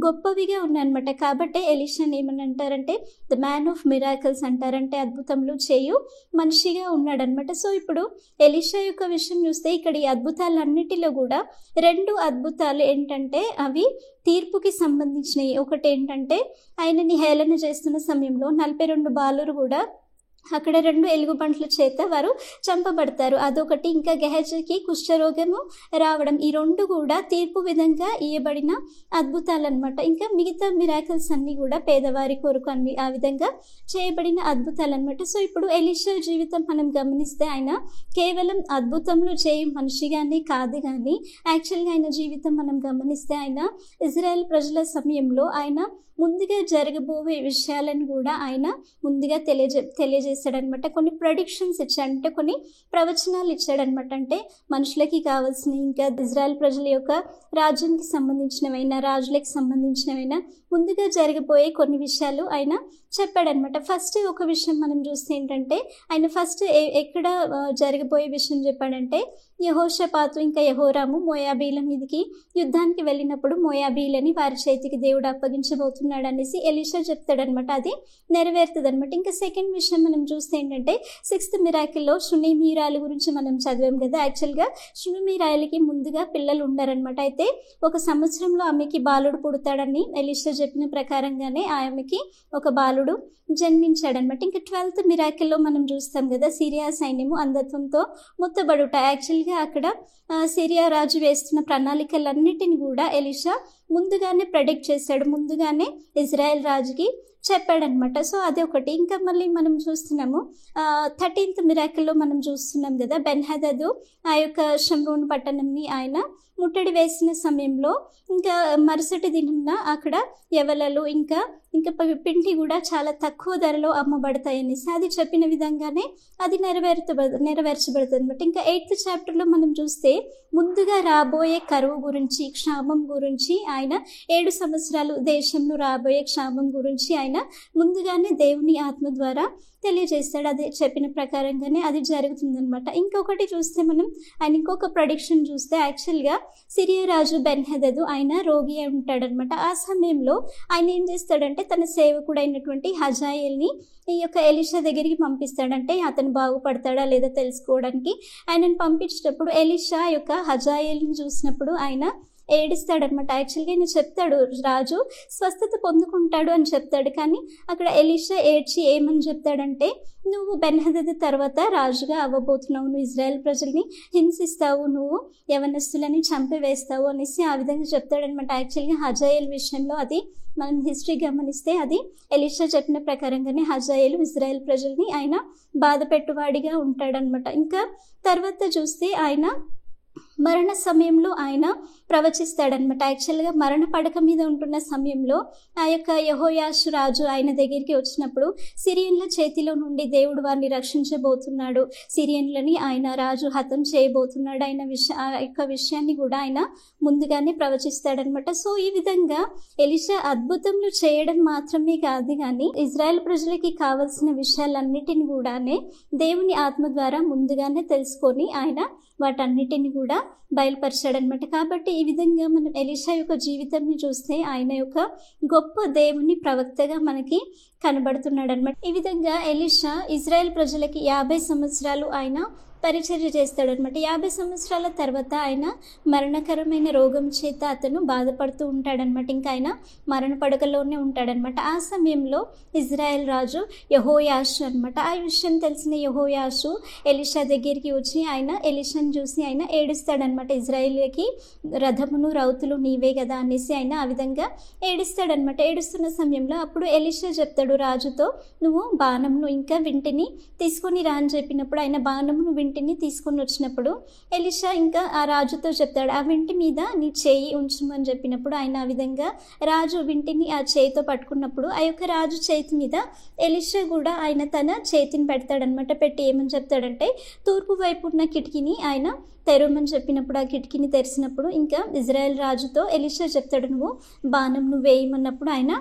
గొప్పవిగా ఉన్నాయన్నమాట. కాబట్టి ఎలీషాని ఏమని అంటారంటే ద మ్యాన్ ఆఫ్ మిరాకిల్స్ అంటారంటే అద్భుతములు చేయు మనిషిగా ఉన్నాడనమాట. సో ఇప్పుడు ఎలీషా యొక్క విషయం చూస్తే ఇక్కడ ఈ అద్భుతాలన్నిటిలో కూడా 2 అద్భుతాలు ఏంటంటే అవి తీర్పుకి సంబంధించినవి. ఒకటి ఏంటంటే ఆయనని హేళన చేస్తున్న సమయంలో 42 బాలురు కూడా అక్కడ 2 ఎలుగుబంట్ల చేత వారు చంపబడతారు. అదొకటి. ఇంకా గెహజీకి కుష్ఠరోగము రావడం. ఈ 2 కూడా తీర్పు విధంగా ఇవ్వబడిన అద్భుతాలు అనమాట. ఇంకా మిగతా మిరాకిల్స్ అన్నీ కూడా పేదవారి కొరకు అన్ని ఆ విధంగా చేయబడిన అద్భుతాలు అనమాట. సో ఇప్పుడు ఎలీషా జీవితం మనం గమనిస్తే ఆయన కేవలం అద్భుతములు చేయ మనిషిగానే కాదు కానీ యాక్చువల్గా ఆయన జీవితం మనం గమనిస్తే ఆయన ఇజ్రాయెల్ ప్రజల సమయంలో ఆయన ముందుగా జరగబోయే విషయాలను కూడా ఆయన ముందుగా తెలియజేశాడనమాట. కొన్ని ప్రొడిక్షన్స్ ఇచ్చాడు. అంటే కొన్ని ప్రవచనాలు ఇచ్చాడనమాట. అంటే మనుషులకి కావాల్సిన ఇంకా ఇజ్రాయెల్ ప్రజల యొక్క రాజ్యానికి సంబంధించినవైనా రాజులకి సంబంధించినవైనా ముందుగా జరగబోయే కొన్ని విషయాలు ఆయన చెప్పాడనమాట. ఫస్ట్ ఒక విషయం మనం చూస్తే ఏంటంటే ఆయన ఫస్ట్ ఎక్కడ జరగబోయే విషయం చెప్పాడంటే యెహోషాపాతు ఇంకా యెహోరాము మోయాబీల మీదకి యుద్ధానికి వెళ్ళినప్పుడు మోయాబీలని వారి చేతికి దేవుడు అప్పగించబోతున్నాడు అనేసి ఎలీషా చెప్తాడనమాట. అది నెరవేరుతుంది అనమాట. ఇంకా సెకండ్ విషయం మనం చూస్తే ఏంటంటే 6th మిరాకిల్లో షునేమీరాల గురించి మనం చదివాం కదా. యాక్చువల్గా షునేమీరాలకి ముందుగా పిల్లలు ఉండరనమాట. అయితే 1 సంవత్సరంలో ఆమెకి బాలుడు పుడతాడని ఎలీషా చెప్పిన ప్రకారంగానే ఆమెకి ఒక బాలుడు జన్మించాడనమాట. ఇంకా 12th మిరాకిల్లో మనం చూస్తాం కదా సిరియా సైన్యము అంధత్వంతో ముత్తబడుట. యాక్చువల్గా అక్కడ సిరియా రాజు వేస్తున్న ప్రణాళికలన్నిటిని కూడా ఎలీషా ముందుగానే ప్రెడిక్ట్ చేశాడు. ముందుగానే ఇజ్రాయెల్ రాజుకి చెప్పాడనమాట. సో అదే ఒకటి. ఇంకా మళ్ళీ మనం చూస్తున్నాము 13th మిరాకిల్లో మనం చూస్తున్నాం కదా బెన్హదదు ఆ యొక్క షమ్రోను పట్టణంని ఆయన ముట్టడి వేసిన సమయంలో ఇంకా మరుసటి దినంన అక్కడ యవలలు ఇంకా పిండి కూడా చాలా తక్కువ ధరలో అమ్మబడతాయనేసి అది చెప్పిన విధంగానే అది నెరవేర్చబడుతుంది అనమాట. ఇంకా 8th చాప్టర్లో మనం చూస్తే ముందుగా రాబోయే కరువు గురించి క్షామం గురించి ఆయన 7 సంవత్సరాలు దేశంలో రాబోయే క్షామం గురించి ఆయన ముందుగానే దేవుని ఆత్మ ద్వారా తెలియజేస్తాడు. అది చెప్పిన ప్రకారంగానే అది జరుగుతుందనమాట. ఇంకొకటి చూస్తే మనం ఆయన ఇంకొక ప్రొడిక్షన్ చూస్తే యాక్చువల్గా సిరియా రాజు బెన్హదదు ఆయన రోగి అయి ఉంటాడనమాట. ఆ సమయంలో ఆయన ఏం చేస్తాడంటే తన సేవకుడైనటువంటి హజాయేల్ని ఈ యొక్క ఎలీషా దగ్గరికి పంపిస్తాడంటే అతను బాగుపడతాడా లేదా తెలుసుకోవడానికి ఆయనను పంపించేటప్పుడు ఎలీషా యొక్క హజాయేల్ని చూసినప్పుడు ఆయన ఏడుస్తాడనమాట. యాక్చువల్గా ఆయన చెప్తాడు రాజు స్వస్థత పొందుకుంటాడు అని చెప్తాడు. కానీ అక్కడ ఎలీషా ఏడ్చి ఏమని చెప్తాడంటే నువ్వు బెన్హదదు తర్వాత రాజుగా అవ్వబోతున్నావు, నువ్వు ఇజ్రాయెల్ ప్రజల్ని హింసిస్తావు, నువ్వు యవనస్తులని చంపివేస్తావు అనేసి ఆ విధంగా చెప్తాడనమాట. యాక్చువల్గా హజాయేల్ విషయంలో అది మనం హిస్టరీ గమనిస్తే అది ఎలీషా చెప్పిన ప్రకారంగానే హజాయేలు ఇజ్రాయెల్ ప్రజల్ని ఆయన బాధ పెట్టువాడిగా ఉంటాడనమాట. ఇంకా తర్వాత చూస్తే ఆయన మరణ సమయంలో ఆయన ప్రవచిస్తాడనమాట. యాక్చువల్గా మరణ పడక మీద ఉంటున్న సమయంలో ఆ యొక్క యెహోయాషు రాజు ఆయన దగ్గరికి వచ్చినప్పుడు సిరియన్ల చేతిలో నుండి దేవుడు వారిని రక్షించబోతున్నాడు, సిరియన్లని ఆయన రాజు హతం చేయబోతున్నాడు ఆ యొక్క విషయాన్ని కూడా ఆయన ముందుగానే ప్రవచిస్తాడనమాట. సో ఈ విధంగా ఎలీషా అద్భుతములు చేయడం మాత్రమే కాదు కానీ ఇజ్రాయెల్ ప్రజలకి కావలసిన విషయాలన్నిటిని కూడానే దేవుని ఆత్మ ద్వారా ముందుగానే తెలుసుకొని ఆయన వాటన్నిటిని కూడా బయలుపరిచాడనమాట. కాబట్టి ఈ విధంగా మనం ఎలీషా యొక్క జీవితాన్ని చూస్తే ఆయన యొక్క గొప్ప దేవుని ప్రవక్తగా మనకి కనబడుతున్నాడు అనమాట. ఈ విధంగా ఎలీషా ఇజ్రాయెల్ ప్రజలకి 50 సంవత్సరాలు ఆయన పరిచర్య చేస్తాడనమాట. 50 సంవత్సరాల తర్వాత ఆయన మరణకరమైన రోగం చేత అతను బాధపడుతూ ఉంటాడనమాట. ఇంకా ఆయన మరణ పడకలోనే ఉంటాడనమాట. ఆ సమయంలో ఇజ్రాయెల్ రాజు యెహోయాషు అనమాట. ఆ విషయం తెలిసిన యెహోయాషు ఎలీషా దగ్గరికి వచ్చి ఆయన ఎలీషాని చూసి ఆయన ఏడుస్తాడనమాట. ఇజ్రాయేల్కి రథమును రౌతులు నీవే కదా అనేసి ఆయన ఆ విధంగా ఏడుస్తాడనమాట. ఏడుస్తున్న సమయంలో అప్పుడు ఎలీషా చెప్తాడు రాజుతో, నువ్వు బాణంను ఇంకా వింటిని తీసుకొని రా అని చెప్పినప్పుడు ఆయన బాణమును వింటిని తీసుకొని వచ్చినప్పుడు ఎలీషా ఇంకా ఆ రాజుతో చెప్తాడు ఆ వింటి మీద నీ చేయి ఉంచమని చెప్పినప్పుడు ఆయన ఆ విధంగా రాజు వింటిని ఆ చేతితో పట్టుకున్నప్పుడు ఆ యొక్క రాజు చేతి మీద ఎలీషా కూడా ఆయన తన చేతిని పెడతాడనమాట. పెట్టి ఏమని చెప్తాడంటే తూర్పు వైపు ఉన్న కిటికీని ఆయన తెరవమని చెప్పినప్పుడు ఆ కిటికీని తెరిచినప్పుడు ఇంకా ఇజ్రాయెల్ రాజుతో ఎలీషా చెప్తాడు నువ్వు బాణం నువ్వు వేయమన్నప్పుడు ఆయన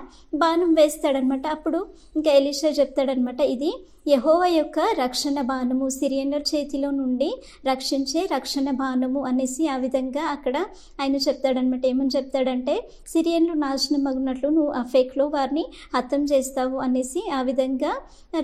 బాణం వేస్తాడనమాట. అప్పుడు ఇంకా ఎలీషా చెప్తాడనమాట ఇది యెహోవా యొక్క రక్షణ బాణము, సిరియన్ల చేతిలో నుండి రక్షించే రక్షణ బాణము అనేసి ఆ విధంగా అక్కడ ఆయన చెప్తాడనమాట. ఏమని చెప్తాడంటే సిరియన్లు నాశనం అగినట్లు నువ్వు అఫేక్లో వారిని హతం చేస్తావు అనేసి ఆ విధంగా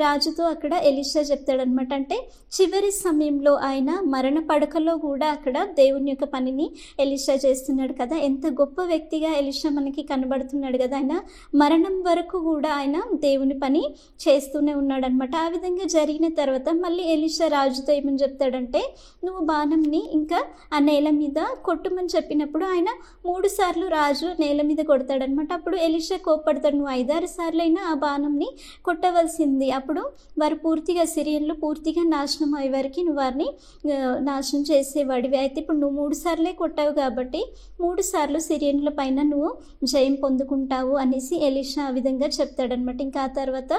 రాజుతో అక్కడ ఎలీషా చెప్తాడనమాట. అంటే చివరి సమయంలో ఆయన మరణ పడకలో కూడా అక్కడ దేవుని యొక్క పనిని ఎలీషా చేస్తున్నాడు కదా. ఎంత గొప్ప వ్యక్తిగా ఎలీషా మనకి కనబడుతున్నాడు కదా. ఆయన మరణం వరకు కూడా ఆయన దేవుని పని చేస్తూనే ఉన్నాడు అనమాట. ఆ విధంగా జరిగిన తర్వాత మళ్ళీ ఎలీషా రాజుతో ఏమని చెప్తాడంటే నువ్వు బాణంని ఇంకా ఆ నేల మీద కొట్టుమని చెప్పినప్పుడు ఆయన 3 సార్లు రాజు నేల మీద కొడతాడనమాట. అప్పుడు ఎలీషా కోప్పడతాడు నువ్వు 5-6 సార్లు అయినా ఆ బాణంని కొట్టవలసింది, అప్పుడు వారు పూర్తిగా సిరియన్లు పూర్తిగా నాశనం అయ్యే వరకు నువ్వు వారిని నాశనం చేసేవాడివి. అయితే ఇప్పుడు నువ్వు 3 సార్లే కొట్టావు కాబట్టి 3 సార్లు సిరియన్ల పైన నువ్వు జయం పొందుకుంటావు అనేసి ఎలీషా ఆ విధంగా చెప్తాడనమాట. ఇంకా ఆ తర్వాత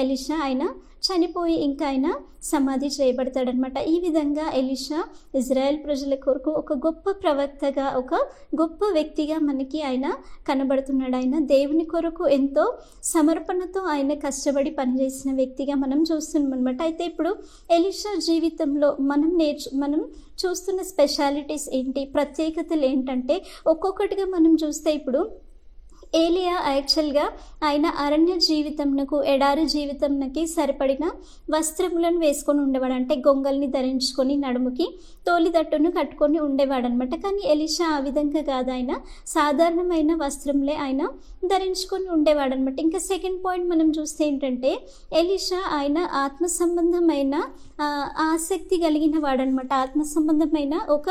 ఎలీషా ఆయన చనిపోయి ఇంకా ఆయన సమాధి చేయబడతాడనమాట. ఈ విధంగా ఎలీషా ఇజ్రాయెల్ ప్రజల కొరకు ఒక గొప్ప ప్రవక్తగా ఒక గొప్ప వ్యక్తిగా మనకి ఆయన కనబడుతున్నాడు. ఆయన దేవుని కొరకు ఎంతో సమర్పణతో ఆయన కష్టపడి పనిచేసిన వ్యక్తిగా మనం చూస్తున్నాం అనమాట. అయితే ఇప్పుడు ఎలీషా జీవితంలో మనం చూస్తున్న స్పెషాలిటీస్ ఏంటి, ప్రత్యేకతలు ఏంటంటే ఒక్కొక్కటిగా మనం చూస్తే ఇప్పుడు ఏలియా యాక్చువల్గా ఆయన అరణ్య జీవితంకు ఎడారి జీవితంకి సరిపడిన వస్త్రములను వేసుకొని ఉండేవాడు. అంటే గొంగల్ని ధరించుకొని నడుముకి తోలిదట్టును కట్టుకొని ఉండేవాడు అనమాట. కానీ ఎలీషా ఆ విధంగా కాదు, ఆయన సాధారణమైన వస్త్రంలే ఆయన ధరించుకొని ఉండేవాడు అనమాట. ఇంకా సెకండ్ పాయింట్ మనం చూస్తే ఏంటంటే ఎలీషా ఆయన ఆత్మ సంబంధమైన ఆసక్తి కలిగిన వాడనమాట. ఆత్మ సంబంధమైన ఒక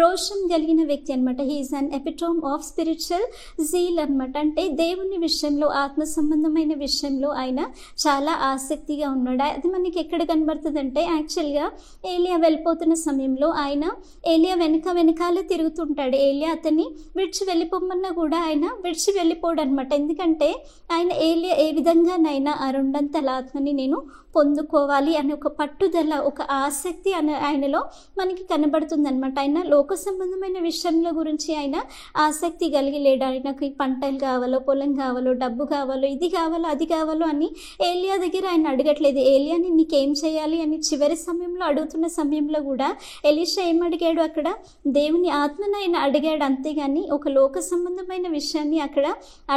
రోషం కలిగిన వ్యక్తి అనమాట. He is an epitome of spiritual zeal అనమాట. అంటే దేవుని విషయంలో, ఆత్మ సంబంధమైన విషయంలో ఆయన చాలా ఆసక్తిగా ఉన్నాడు. అది మనకి ఎక్కడ కనబడుతుందంటే, యాక్చువల్గా ఏలియా వెళ్ళిపోతున్న సమయంలో ఆయన ఏలియా వెనకాలే తిరుగుతుంటాడు. ఏలియా అతన్ని విడిచి వెళ్ళిపోమన్నా కూడా ఆయన విడిచి వెళ్ళిపోడు అనమాట. ఎందుకంటే ఆయన ఏలియా ఏ విధంగానైనా ఆ రెండంతల ఆత్మని నేను పొందుకోవాలి అనే ఒక పట్టుదల, ఒక ఆసక్తి ఆయనలో మనకి కనబడుతుంది అనమాట. ఆయన లోక సంబంధమైన విషయంలో గురించి ఆయన ఆసక్తి కలిగి లేడు. ఆయనకి పంటలు కావాలో, పొలం కావాలో, డబ్బు కావాలో, ఇది కావాలో, అది కావాలో అని ఏలియా దగ్గర ఆయన అడగట్లేదు. ఏలియాని నీకేం చేయాలి అని చివరి సమయంలో అడుగుతున్న సమయంలో కూడా ఎలీషా ఏం అడిగాడు, అక్కడ దేవుని ఆత్మను ఆయన అడిగాడు, అంతేగాని ఒక లోక సంబంధమైన విషయాన్ని అక్కడ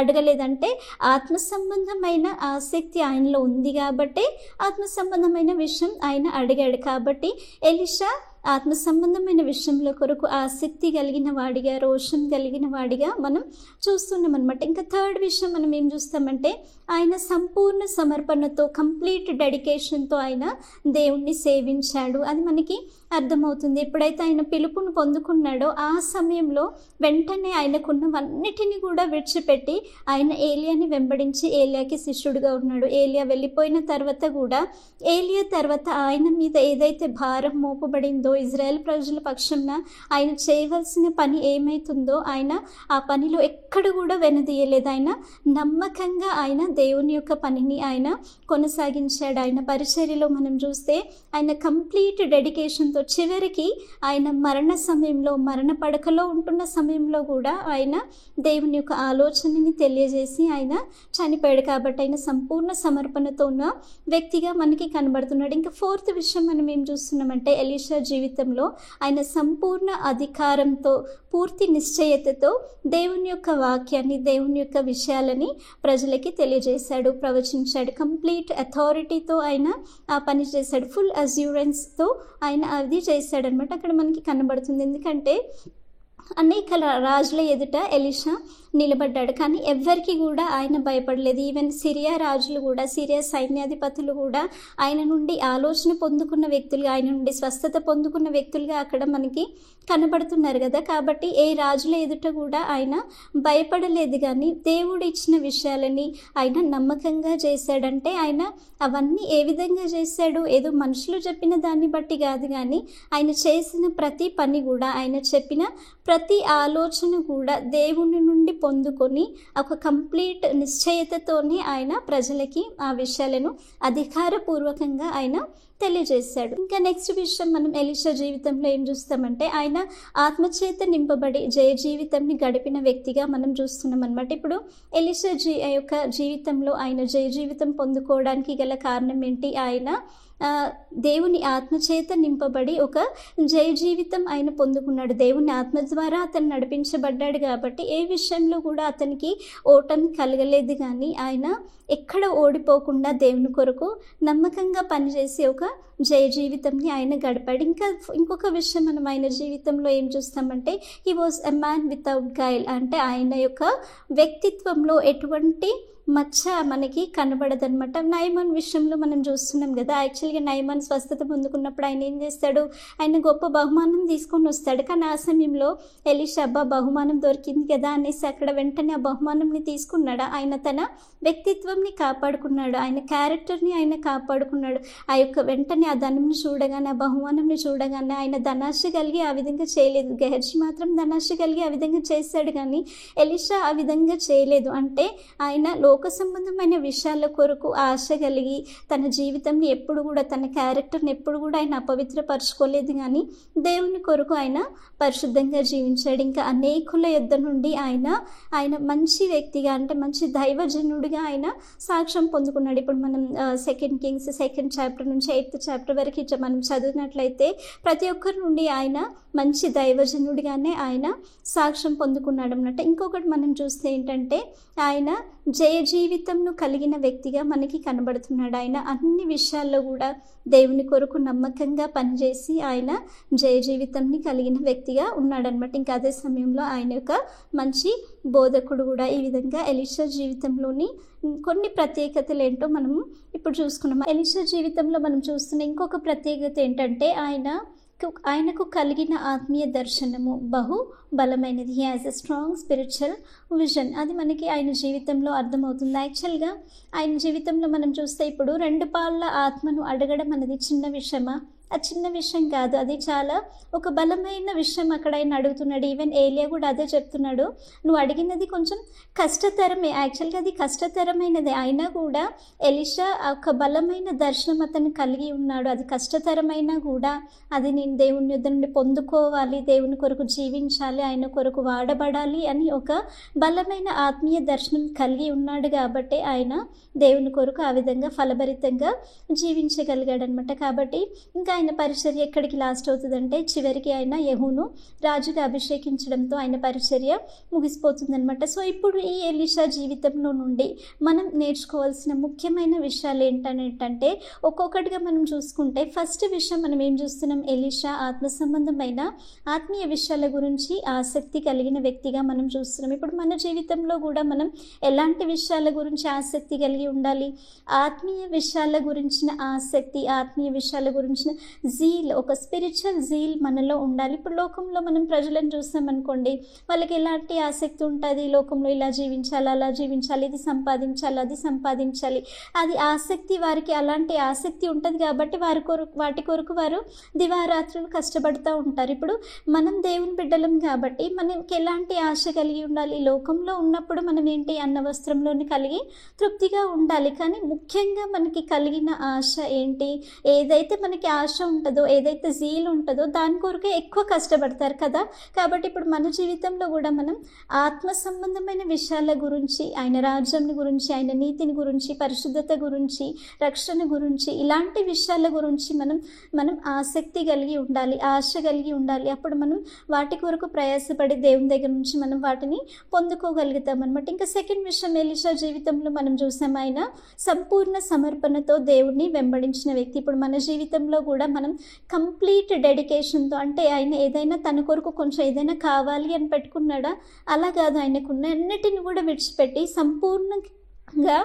అడగలేదంటే ఆత్మ సంబంధమైన ఆసక్తి ఆయనలో ఉంది కాబట్టి ఆత్మ సంబంధమైన విషయం ఆయన అడిగాడు. కాబట్టి ఎలీషా ఆత్మ సంబంధమైన విషయంలో కొరకు ఆసక్తి కలిగిన వాడిగా, రోషం కలిగిన వాడిగా మనం చూస్తున్నాం అనమాట. ఇంకా థర్డ్ విషయం మనం ఏం చూస్తామంటే, ఆయన సంపూర్ణ సమర్పణతో, కంప్లీట్ డెడికేషన్తో ఆయన దేవుణ్ణి సేవించాడు. అది మనకి అర్థమవుతుంది. ఎప్పుడైతే ఆయన పిలుపును పొందుకున్నాడో ఆ సమయంలో వెంటనే ఆయనకున్నవన్నిటిని కూడా విడిచిపెట్టి ఆయన ఏలియాని వెంబడించి ఏలియాకి శిష్యుడిగా ఉన్నాడు. ఏలియా వెళ్ళిపోయిన తర్వాత కూడా ఏలియా తర్వాత ఆయన మీద ఏదైతే భారం మోపబడిందో, ఇజ్రాయెల్ ప్రజల పక్షంన ఆయన చేయవలసిన పని ఏమైతుందో ఆయన ఆ పనిలో ఎక్కడ కూడా వెనుదీయలేదు. ఆయన నమ్మకంగా ఆయన దేవుని యొక్క పనిని ఆయన కొనసాగించాడు. ఆయన పరిచర్యలో మనం చూస్తే ఆయన కంప్లీట్ డెడికేషన్తో చివరికి ఆయన మరణ సమయంలో, మరణ పడకలో ఉంటున్న సమయంలో కూడా ఆయన దేవుని యొక్క ఆలోచనని తెలియజేసి ఆయన చనిపోయాడు. కాబట్టి ఆయన సంపూర్ణ సమర్పణతో ఉన్న వ్యక్తిగా మనకి కనబడుతున్నాడు. ఇంకా ఫోర్త్ విషయం మనం ఏం చూస్తున్నామంటే, ఎలీషా జీవితంలో ఆయన సంపూర్ణ అధికారంతో, పూర్తి నిశ్చయతతో దేవుని యొక్క వాక్యాన్ని, దేవుని యొక్క విషయాలని ప్రజలకి తెలియజేశాడు, ప్రవచించాడు. కంప్లీట్ అథారిటీతో ఆయన ఆ పని చేశాడు. ఫుల్ అజ్యూరెన్స్తో ఆయన అది చేశాడనమాట. అక్కడ మనకి కనబడుతుంది. ఎందుకంటే అనేక రాజుల ఎదుట ఎలీషా నిలబడ్డాడు, కానీ ఎవ్వరికి కూడా ఆయన భయపడలేదు. ఈవెన్ సిరియా రాజులు కూడా, సిరియా సైన్యాధిపతులు కూడా ఆయన నుండి ఆలోచన పొందుకున్న వ్యక్తులుగా, ఆయన నుండి స్వస్థత పొందుకున్న వ్యక్తులుగా అక్కడ మనకి కనబడుతున్నారు కదా. కాబట్టి ఏ రాజుల ఎదుట కూడా ఆయన భయపడలేదు. కానీ దేవుడు ఇచ్చిన విషయాలని ఆయన నమ్మకంగా చేశాడంటే ఆయన అవన్నీ ఏ విధంగా చేశాడు, ఏదో మనుషులు చెప్పిన దాన్ని బట్టి కాదు, కానీ ఆయన చేసిన ప్రతి పని కూడా, ఆయన చెప్పిన ప్రతి ఆలోచన కూడా దేవుని నుండి పొందుకొని ఒక కంప్లీట్ నిశ్చయతతోనే ఆయన ప్రజలకి ఆ విషయాలను అధికారపూర్వకంగా ఆయన తెలియజేశాడు. ఇంకా నెక్స్ట్ విషయం మనం ఎలీషా జీవితంలో ఏం చూస్తామంటే, ఆయన ఆత్మచేత నింపబడి జయ జీవితంని గడిపిన వ్యక్తిగా మనం చూస్తున్నాం అనమాట. ఇప్పుడు ఎలీషా యొక్క జీవితంలో ఆయన జయ జీవితం పొందుకోవడానికి గల కారణం ఏంటి? ఆయన దేవుని ఆత్మచేత నింపబడి ఒక జయ జీవితం ఆయన పొందుకున్నాడు. దేవుని ఆత్మ ద్వారా అతను నడిపించబడ్డాడు కాబట్టి ఏ విషయంలో కూడా అతనికి ఓటమి కలగలేదు. కానీ ఆయన ఎక్కడ ఓడిపోకుండా దేవుని కొరకు నమ్మకంగా పనిచేసి ఒక జయ జీవితంని ఆయన గడిపాడు. ఇంకొక విషయం మనం ఆయన జీవితంలో ఏం చూస్తామంటే, he was a man without guile. అంటే ఆయన యొక్క వ్యక్తిత్వంలో ఎటువంటి మచ్చ మనకి కనబడదనమాట. నయమాన్ విషయంలో మనం చూస్తున్నాం కదా. యాక్చువల్గా నయమాన్ స్వస్థత పొందుకున్నప్పుడు ఆయన ఏం చేస్తాడు, ఆయన గొప్ప బహుమానం తీసుకొని వస్తాడు. కానీ ఆ సమయంలో ఎలీషా బహుమానం దొరికింది కదా అనేసి అక్కడ వెంటనే ఆ బహుమానంని తీసుకున్నాడు. ఆయన తన వ్యక్తిత్వంని కాపాడుకున్నాడు, ఆయన క్యారెక్టర్ని ఆయన కాపాడుకున్నాడు. ఆ యొక్క వెంటనే ఆ ధనంని చూడగానే, ఆ బహుమానంని చూడగానే ఆయన ధనాశ కలిగి ఆ విధంగా చేయలేదు. గెహజీ మాత్రం ధనాశ కలిగి ఆ విధంగా చేశాడు, కానీ ఎలీషా ఆ విధంగా చేయలేదు. అంటే ఆయన లోక సంబంధమైన విషయాల కొరకు ఆశ కలిగి తన జీవితాన్ని ఎప్పుడు కూడా, తన క్యారెక్టర్ని ఎప్పుడు కూడా ఆయన అపవిత్రపరచుకోలేదు. కానీ దేవుని కొరకు ఆయన పరిశుద్ధంగా జీవించాడు. ఇంకా అనేకుల యొద్ద నుండి ఆయన మంచి వ్యక్తిగా, అంటే మంచి దైవజనుడిగా ఆయన సాక్ష్యం పొందుకున్నాడు. ఇప్పుడు మనం 2 Kings 2nd చాప్టర్ నుంచి 8th చాప్టర్ వరకు మనం చదివినట్లయితే ప్రతి ఒక్కరి నుండి ఆయన మంచి దైవజనుడిగానే ఆయన సాక్ష్యం పొందుకున్నాడు అన్నట్టు. ఇంకొకటి మనం చూస్తే ఏంటంటే, ఆయన జయ జీవితంను కలిగిన వ్యక్తిగా మనకి కనబడుతున్నాడు. ఆయన అన్ని విషయాల్లో కూడా దేవుని కొరకు నమ్మకంగా పనిచేసి ఆయన జయ జీవితంని కలిగిన వ్యక్తిగా ఉన్నాడనమాట. ఇంకా అదే సమయంలో ఆయన యొక్క మంచి బోధకుడు కూడా. ఈ విధంగా ఎలీషా జీవితంలోని కొన్ని ప్రత్యేకతలు ఏంటో మనం ఇప్పుడు చూసుకున్నాం. ఎలీషా జీవితంలో మనం చూస్తున్న ఇంకొక ప్రత్యేకత ఏంటంటే, ఆయన ఆయనకు కలిగిన ఆత్మీయ దర్శనము బహు బలమైనది. He has a strong spiritual vision. అది మనకి ఆయన జీవితంలో అర్థమవుతుంది. యాక్చువల్గా ఆయన జీవితంలో మనం చూస్తే ఇప్పుడు 2 పాళ్ళ ఆత్మను అడగడం అనేది చిన్న విషయమా? అది చిన్న విషయం కాదు. అది చాలా ఒక బలమైన విషయం అక్కడ ఆయన అడుగుతున్నాడు. ఈవెన్ ఏలియా కూడా అదే చెప్తున్నాడు, నువ్వు అడిగినది కొంచెం కష్టతరమే. యాక్చువల్గా అది కష్టతరమైనది. అయినా కూడా ఎలీషా ఒక బలమైన దర్శనం అతను కలిగి ఉన్నాడు. అది కష్టతరమైనా కూడా అది నేను దేవుని యుద్ధ నుండి పొందుకోవాలి, దేవుని కొరకు జీవించాలి, ఆయన కొరకు వాడబడాలి అని ఒక బలమైన ఆత్మీయ దర్శనం కలిగి ఉన్నాడు. కాబట్టి ఆయన దేవుని కొరకు ఆ విధంగా ఫలభరితంగా జీవించగలిగాడు అనమాట. కాబట్టి ఇంకా ఆయన పరిచర్య ఎక్కడికి లాస్ట్ అవుతుందంటే చివరికి ఆయన యెహూను రాజుగా అభిషేకించడంతో ఆయన పరిచర్య ముగిసిపోతుందనమాట. సో ఇప్పుడు ఈ ఎలీషా జీవితంలో నుండి మనం నేర్చుకోవాల్సిన ముఖ్యమైన విషయాలు ఏంటంటే ఒక్కొక్కటిగా మనం చూసుకుంటే ఫస్ట్ విషయం మనం ఏం చూస్తున్నాం, ఎలీషా ఆత్మ సంబంధమైన ఆత్మీయ విషయాల గురించి ఆసక్తి కలిగిన వ్యక్తిగా మనం చూస్తున్నాం. ఇప్పుడు మన జీవితంలో కూడా మనం ఎలాంటి విషయాల గురించి ఆసక్తి కలిగి ఉండాలి? ఆత్మీయ విషయాల గురించిన ఆసక్తి, ఆత్మీయ విషయాల గురించిన జీల్, ఒక స్పిరిచువల్ జీల్ మనలో ఉండాలి. ఇప్పుడు లోకంలో మనం ప్రజలను చూస్తామనుకోండి, వాళ్ళకి ఎలాంటి ఆసక్తి ఉంటుంది? లోకంలో ఇలా జీవించాలి, అలా జీవించాలి, ఇది సంపాదించాలి, అది సంపాదించాలి, అది ఆసక్తి. వారికి అలాంటి ఆసక్తి ఉంటుంది కాబట్టి వాటి కొరకు వారు దివారాత్రులు కష్టపడుతూ ఉంటారు. ఇప్పుడు మనం దేవుని బిడ్డలం కాబట్టి మనకి ఎలాంటి ఆశ కలిగి ఉండాలి? లోకంలో ఉన్నప్పుడు మనం ఏంటి, అన్న వస్త్రంలోని కలిగి తృప్తిగా ఉండాలి. కానీ ముఖ్యంగా మనకి కలిగిన ఆశ ఏంటి? ఏదైతే మనకి ఆశ ఉంటుందో, ఏదైతే జీల్ ఉంటుందో దాని కొరకే ఎక్కువ కష్టపడతారు కదా. కాబట్టి ఇప్పుడు మన జీవితంలో కూడా మనం ఆత్మ సంబంధమైన విషయాల గురించి, ఆయన రాజ్యం గురించి, ఆయన నీతిని గురించి, పరిశుద్ధత గురించి, రక్షణ గురించి, ఇలాంటి విషయాల గురించి మనం ఆసక్తి కలిగి ఉండాలి, ఆశ కలిగి ఉండాలి. అప్పుడు మనం వాటి కొరకు ప్రయాసపడి దేవుని దగ్గర నుంచి మనం వాటిని పొందుకోగలుగుతాం అనమాట. ఇంకా సెకండ్ విషయం ఎలీషా జీవితంలో మనం చూసాం, ఆయన సంపూర్ణ సమర్పణతో దేవుణ్ణి వెంబడించిన వ్యక్తి. ఇప్పుడు మన జీవితంలో కూడా మనం కంప్లీట్ డెడికేషన్తో, అంటే ఆయన ఏదైనా తన కొరకు కొంచెం ఏదైనా కావాలి అని పెట్టుకున్నాడా? అలా కాదు. ఆయనకున్న అన్నిటిని కూడా విడిచిపెట్టి సంపూర్ణంగా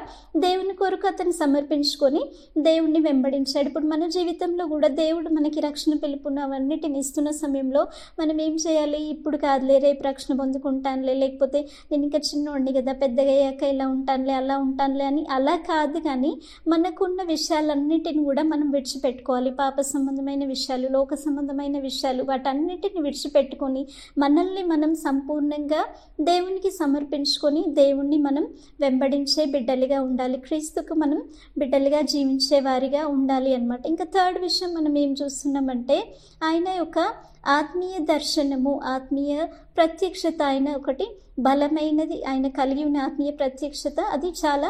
దేవుని కొరకు అతను సమర్పించుకొని దేవుణ్ణి వెంబడించాడు. ఇప్పుడు మన జీవితంలో కూడా దేవుడు మనకి రక్షణ పిలుపున్న అవన్నిటిని ఇస్తున్న సమయంలో మనం ఏం చేయాలి? ఇప్పుడు కాదులే, రేపు రక్షణ పొందుకుంటానులే, లేకపోతే నేను ఇంకా చిన్నోడిని కదా, పెద్దగా అయ్యాక ఇలా ఉంటానులే, అలా ఉంటానులే అని అలా కాదు. కానీ మనకున్న విషయాలన్నిటిని కూడా మనం విడిచిపెట్టుకోవాలి. పాప సంబంధమైన విషయాలు, లోక సంబంధమైన విషయాలు, వాటన్నిటిని విడిచిపెట్టుకొని మనల్ని మనం సంపూర్ణంగా దేవునికి సమర్పించుకొని దేవుణ్ణి మనం వెంబడించే బిడ్డలుగా ఉండాలి. క్రీస్తుకు మనం బిడ్డలుగా జీవించే వారిగా ఉండాలి అన్నమాట. ఇంకా థర్డ్ విషయం మనం ఏం చూస్తున్నామంటే ఆయన యొక్క ఆత్మీయ దర్శనము, ఆత్మీయ ప్రత్యక్షత, ఆయన ఒకటి బలమైనది, ఆయన కలిగి ఉన్న ఆత్మీయ ప్రత్యక్షత అది చాలా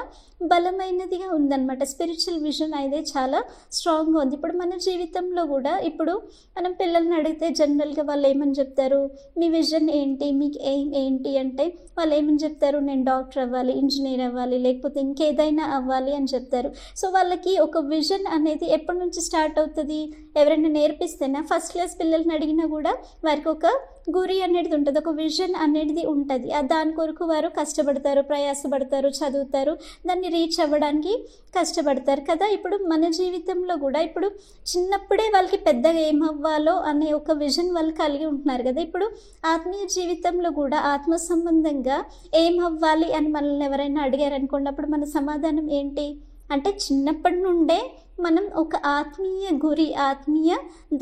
బలమైనదిగా ఉందన్నమాట. స్పిరిచువల్ విజన్ అయితే చాలా స్ట్రాంగ్గా ఉంది. ఇప్పుడు మన జీవితంలో కూడా ఇప్పుడు మనం పిల్లల్ని అడిగితే జనరల్గా వాళ్ళు ఏమని చెప్తారు? మీ విజన్ ఏంటి, మీకు ఎయిమ్ ఏంటి అంటే వాళ్ళు ఏమని చెప్తారు? నేను డాక్టర్ అవ్వాలి, ఇంజనీర్ అవ్వాలి, లేకపోతే ఇంకేదైనా అవ్వాలి అని చెప్తారు. సో వాళ్ళకి ఒక విజన్ అనేది ఎప్పటి నుంచి స్టార్ట్ అవుతుంది? ఎవరైనా నేర్పిస్తేనా? ఫస్ట్ క్లాస్ పిల్లల్ని అడిగినా కూడా వారికి ఒక గురి అనేది ఉంటుంది, ఒక విజన్ అనేది ఉంటుంది. దాని కొరకు వారు కష్టపడతారు, ప్రయాసపడతారు, చదువుతారు, దాన్ని రీచ్ అవ్వడానికి కష్టపడతారు కదా. ఇప్పుడు మన జీవితంలో కూడా ఇప్పుడు చిన్నప్పుడే వాళ్ళకి పెద్దగా ఏమవ్వాలో అనే ఒక విజన్ వాళ్ళు కలిగి ఉంటున్నారు కదా. ఇప్పుడు ఆత్మీయ జీవితంలో కూడా ఆత్మ సంబంధంగా ఏమవ్వాలి అని మనల్ని ఎవరైనా అడిగారనుకోండి, అప్పుడు మన సమాధానం ఏంటి అంటే చిన్నప్పటి నుండే మనం ఒక ఆత్మీయ గురి, ఆత్మీయ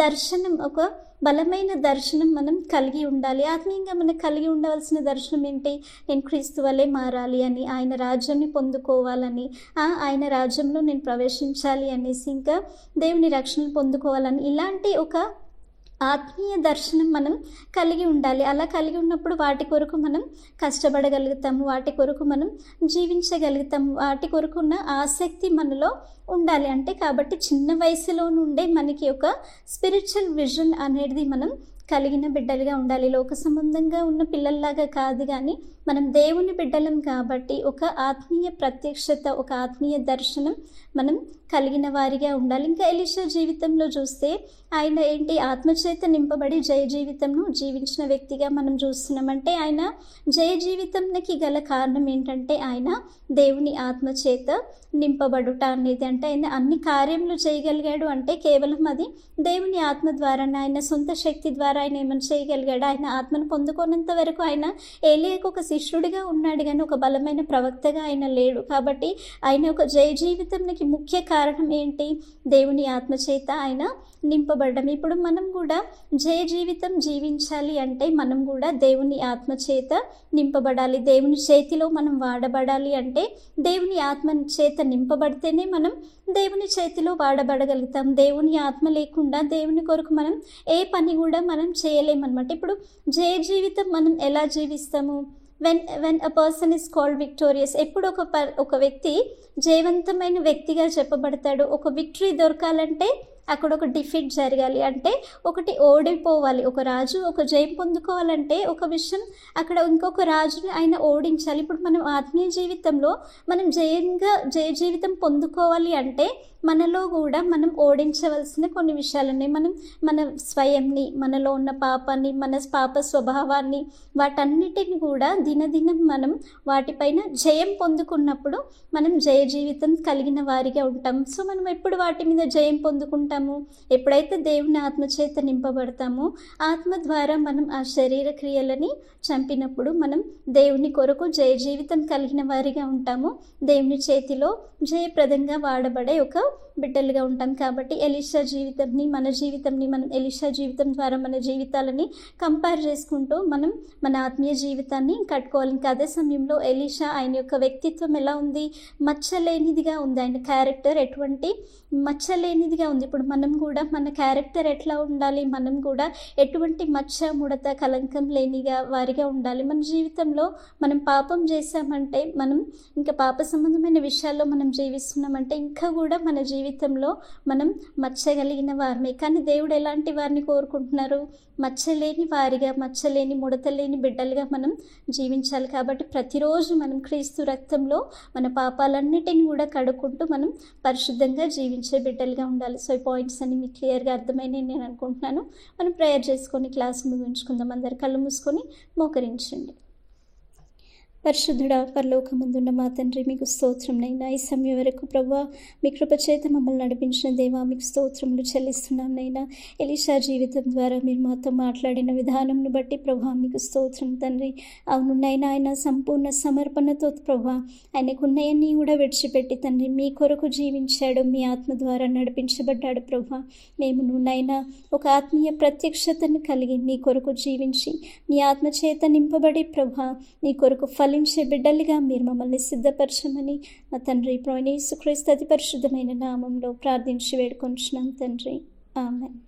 దర్శనం, ఒక బలమైన దర్శనం మనం కలిగి ఉండాలి. ఆత్మీయంగా మనకు కలిగి ఉండవలసిన దర్శనం ఏంటి? నేను క్రీస్తు వలె మారాలి అని, ఆయన రాజ్యాన్ని పొందుకోవాలని, ఆయన రాజ్యంలో నేను ప్రవేశించాలి అనేసి, ఇంకా దేవుని రక్షణ పొందుకోవాలని, ఇలాంటి ఒక ఆత్మీయ దర్శనం మనం కలిగి ఉండాలి. అలా కలిగి ఉన్నప్పుడు వాటి కొరకు మనం కష్టపడగలుగుతాము, వాటి కొరకు మనం జీవించగలుగుతాము, వాటి కొరకు ఉన్న ఆసక్తి మనలో ఉండాలి. అంటే కాబట్టి చిన్న వయసులో నుండే మనకి ఒక స్పిరిచువల్ విజన్ అనేది మనం కలిగిన బిడ్డలుగా ఉండాలి. లోక సంబంధంగా ఉన్న పిల్లల్లాగా కాదు, కానీ మనం దేవుని బిడ్డలం కాబట్టి ఒక ఆత్మీయ ప్రత్యక్షత, ఒక ఆత్మీయ దర్శనం మనం కలిగిన వారిగా ఉండాలి. ఇంకా ఎలీషా జీవితంలో చూస్తే ఆయన ఆత్మచేత నింపబడి జయ జీవితంను జీవించిన వ్యక్తిగా మనం చూస్తున్నామంటే ఆయన జయ జీవితంకి గల కారణం ఏంటంటే ఆయన దేవుని ఆత్మచేత నింపబడుట అనేది. అంటే ఆయన అన్ని కార్యములు చేయగలిగాడు అంటే కేవలం అది దేవుని ఆత్మ ద్వారా, ఆయన సొంత శక్తి ద్వారా ఆయన ఏమైనా చేయగలిగాడు. ఆయన ఆత్మను పొందుకోనంత వరకు ఆయన ఏలియాకు ఒక శిష్యుడిగా ఉన్నాడు కానీ ఒక బలమైన ప్రవక్తగా ఆయన లేడు. కాబట్టి ఆయన ఒక జయ జీవితంకి ముఖ్య కారణం ఏంటి? దేవుని ఆత్మచేత ఆయన నింపబడ్డం. ఇప్పుడు మనం కూడా జయ జీవితం జీవించాలి అంటే మనం కూడా దేవుని ఆత్మచేత నింపబడాలి. దేవుని చేతిలో మనం వాడబడాలి అంటే దేవుని ఆత్మ చేత నింపబడితేనే మనం దేవుని చేతిలో వాడబడగలుగుతాం. దేవుని ఆత్మ లేకుండా దేవుని కొరకు మనం ఏ పని కూడా మనం చేయలేమన్నమాట. ఇప్పుడు జయ జీవితం మనం ఎలా జీవిస్తాము? When a person is called victorious. ఎప్పుడు ఒక వ్యక్తి జయవంతమైన వ్యక్తిగా చెప్పబడతాడు. ఒక విక్టరీ దొరకాలంటే అక్కడ ఒక డిఫీట్ జరగాలి, అంటే ఒకటి ఓడిపోవాలి. ఒక రాజు ఒక జయం పొందుకోవాలంటే ఒక విషయం అక్కడ ఇంకొక రాజుని ఆయన ఓడించాలి. ఇప్పుడు మనం ఆత్మీయ జీవితంలో మనం జయ జీవితం పొందుకోవాలి అంటే మనలో కూడా మనం ఓడించవలసిన కొన్ని విషయాలు ఉన్నాయి. మన స్వయంని, మనలో ఉన్న పాపాన్ని, మన పాప స్వభావాన్ని, వాటన్నిటిని కూడా దినదినం మనం వాటిపైన జయం పొందుకున్నప్పుడు మనం జయ జీవితం కలిగిన వారిగా ఉంటాం. సో మనం ఎప్పుడు వాటి మీద జయం పొందుకుంటాము? ఎప్పుడైతే దేవుని ఆత్మచేత నింపబడతామో, ఆత్మ ద్వారా మనం ఆ శరీర క్రియలని చంపినప్పుడు మనం దేవుని కొరకు జయ జీవితం కలిగిన వారిగా ఉంటాము. దేవుని చేతిలో జయప్రదంగా వాడబడే ఒక బిడ్డలుగా ఉంటాం. కాబట్టి ఎలీషా జీవితంని, మన జీవితంని మనం ఎలీషా జీవితం ద్వారా మన జీవితాలని కంపేర్ చేసుకుంటూ మనం మన ఆత్మీయ జీవితాన్ని కట్టుకోవాలి. ఇంకా అదే సమయంలో ఎలీషా ఆయన యొక్క వ్యక్తిత్వం ఎలా ఉంది? మచ్చలేనిదిగా ఉంది. ఆయన క్యారెక్టర్ ఎటువంటి మచ్చలేనిదిగా ఉంది. ఇప్పుడు మనం కూడా మన క్యారెక్టర్ ఎట్లా ఉండాలి? మనం కూడా ఎటువంటి మచ్చ, ముడత, కలంకం లేనిగా వారిగా ఉండాలి. మన జీవితంలో మనం పాపం చేశామంటే, మనం ఇంకా పాప సంబంధమైన విషయాల్లో మనం జీవిస్తున్నామంటే ఇంకా కూడా మన జీవితంలో మనం మచ్చగలిగిన వారిని. కానీ దేవుడు ఎలాంటి వారిని కోరుకుంటున్నారు? మచ్చలేని వారిగా, మచ్చలేని, ముడతలేని బిడ్డలుగా మనం జీవించాలి. కాబట్టి ప్రతిరోజు మనం క్రీస్తు రక్తంలో మన పాపాలన్నిటిని కూడా కడుక్కుంటూ మనం పరిశుద్ధంగా జీవించే బిడ్డలుగా ఉండాలి. సో ఈ పాయింట్స్ అన్ని మీకు క్లియర్గా అర్థమైనాయి నేను అనుకుంటున్నాను. మనం ప్రేయర్ చేసుకొని క్లాస్ ముగించుకుందాం. అందరు కళ్ళు మూసుకొని మోకరించండి. పరిశుద్ధుడా, పరలోకమందున్న మా తండ్రి, మీకు స్తోత్రంనైనా. ఈ సమయం వరకు ప్రభువా మీ కృప చేత మమ్మల్ని నడిపించిన దేవా మీకు స్తోత్రములు చెల్లిస్తున్నాం నైనా. ఎలీషా జీవితం ద్వారా మీరు మాతో మాట్లాడిన విధానంను బట్టి ప్రభువా మీకు స్తోత్రం తండ్రి. అవును నైనా, ఆయన సంపూర్ణ సమర్పణతో ప్రభువా ఆయనకున్నయన్నీ కూడా విడిచిపెట్టి తండ్రి మీ కొరకు జీవించాడు. మీ ఆత్మ ద్వారా నడిపించబడ్డాడు ప్రభువా. మేము నైనా ఒక ఆత్మీయ ప్రత్యక్షతను కలిగి నీ కొరకు జీవించి నీ ఆత్మ చేత నింపబడి ప్రభువా నీ కొరకు ఫలించే బిడ్డలుగా మీరు మమ్మల్ని సిద్ధపరచమని మా తండ్రి ప్రభువైన యేసుక్రీస్తు అతి పరిశుద్ధమైన నామంలో ప్రార్థించి వేడుకొంచున్నాం తండ్రి. ఆమేన్.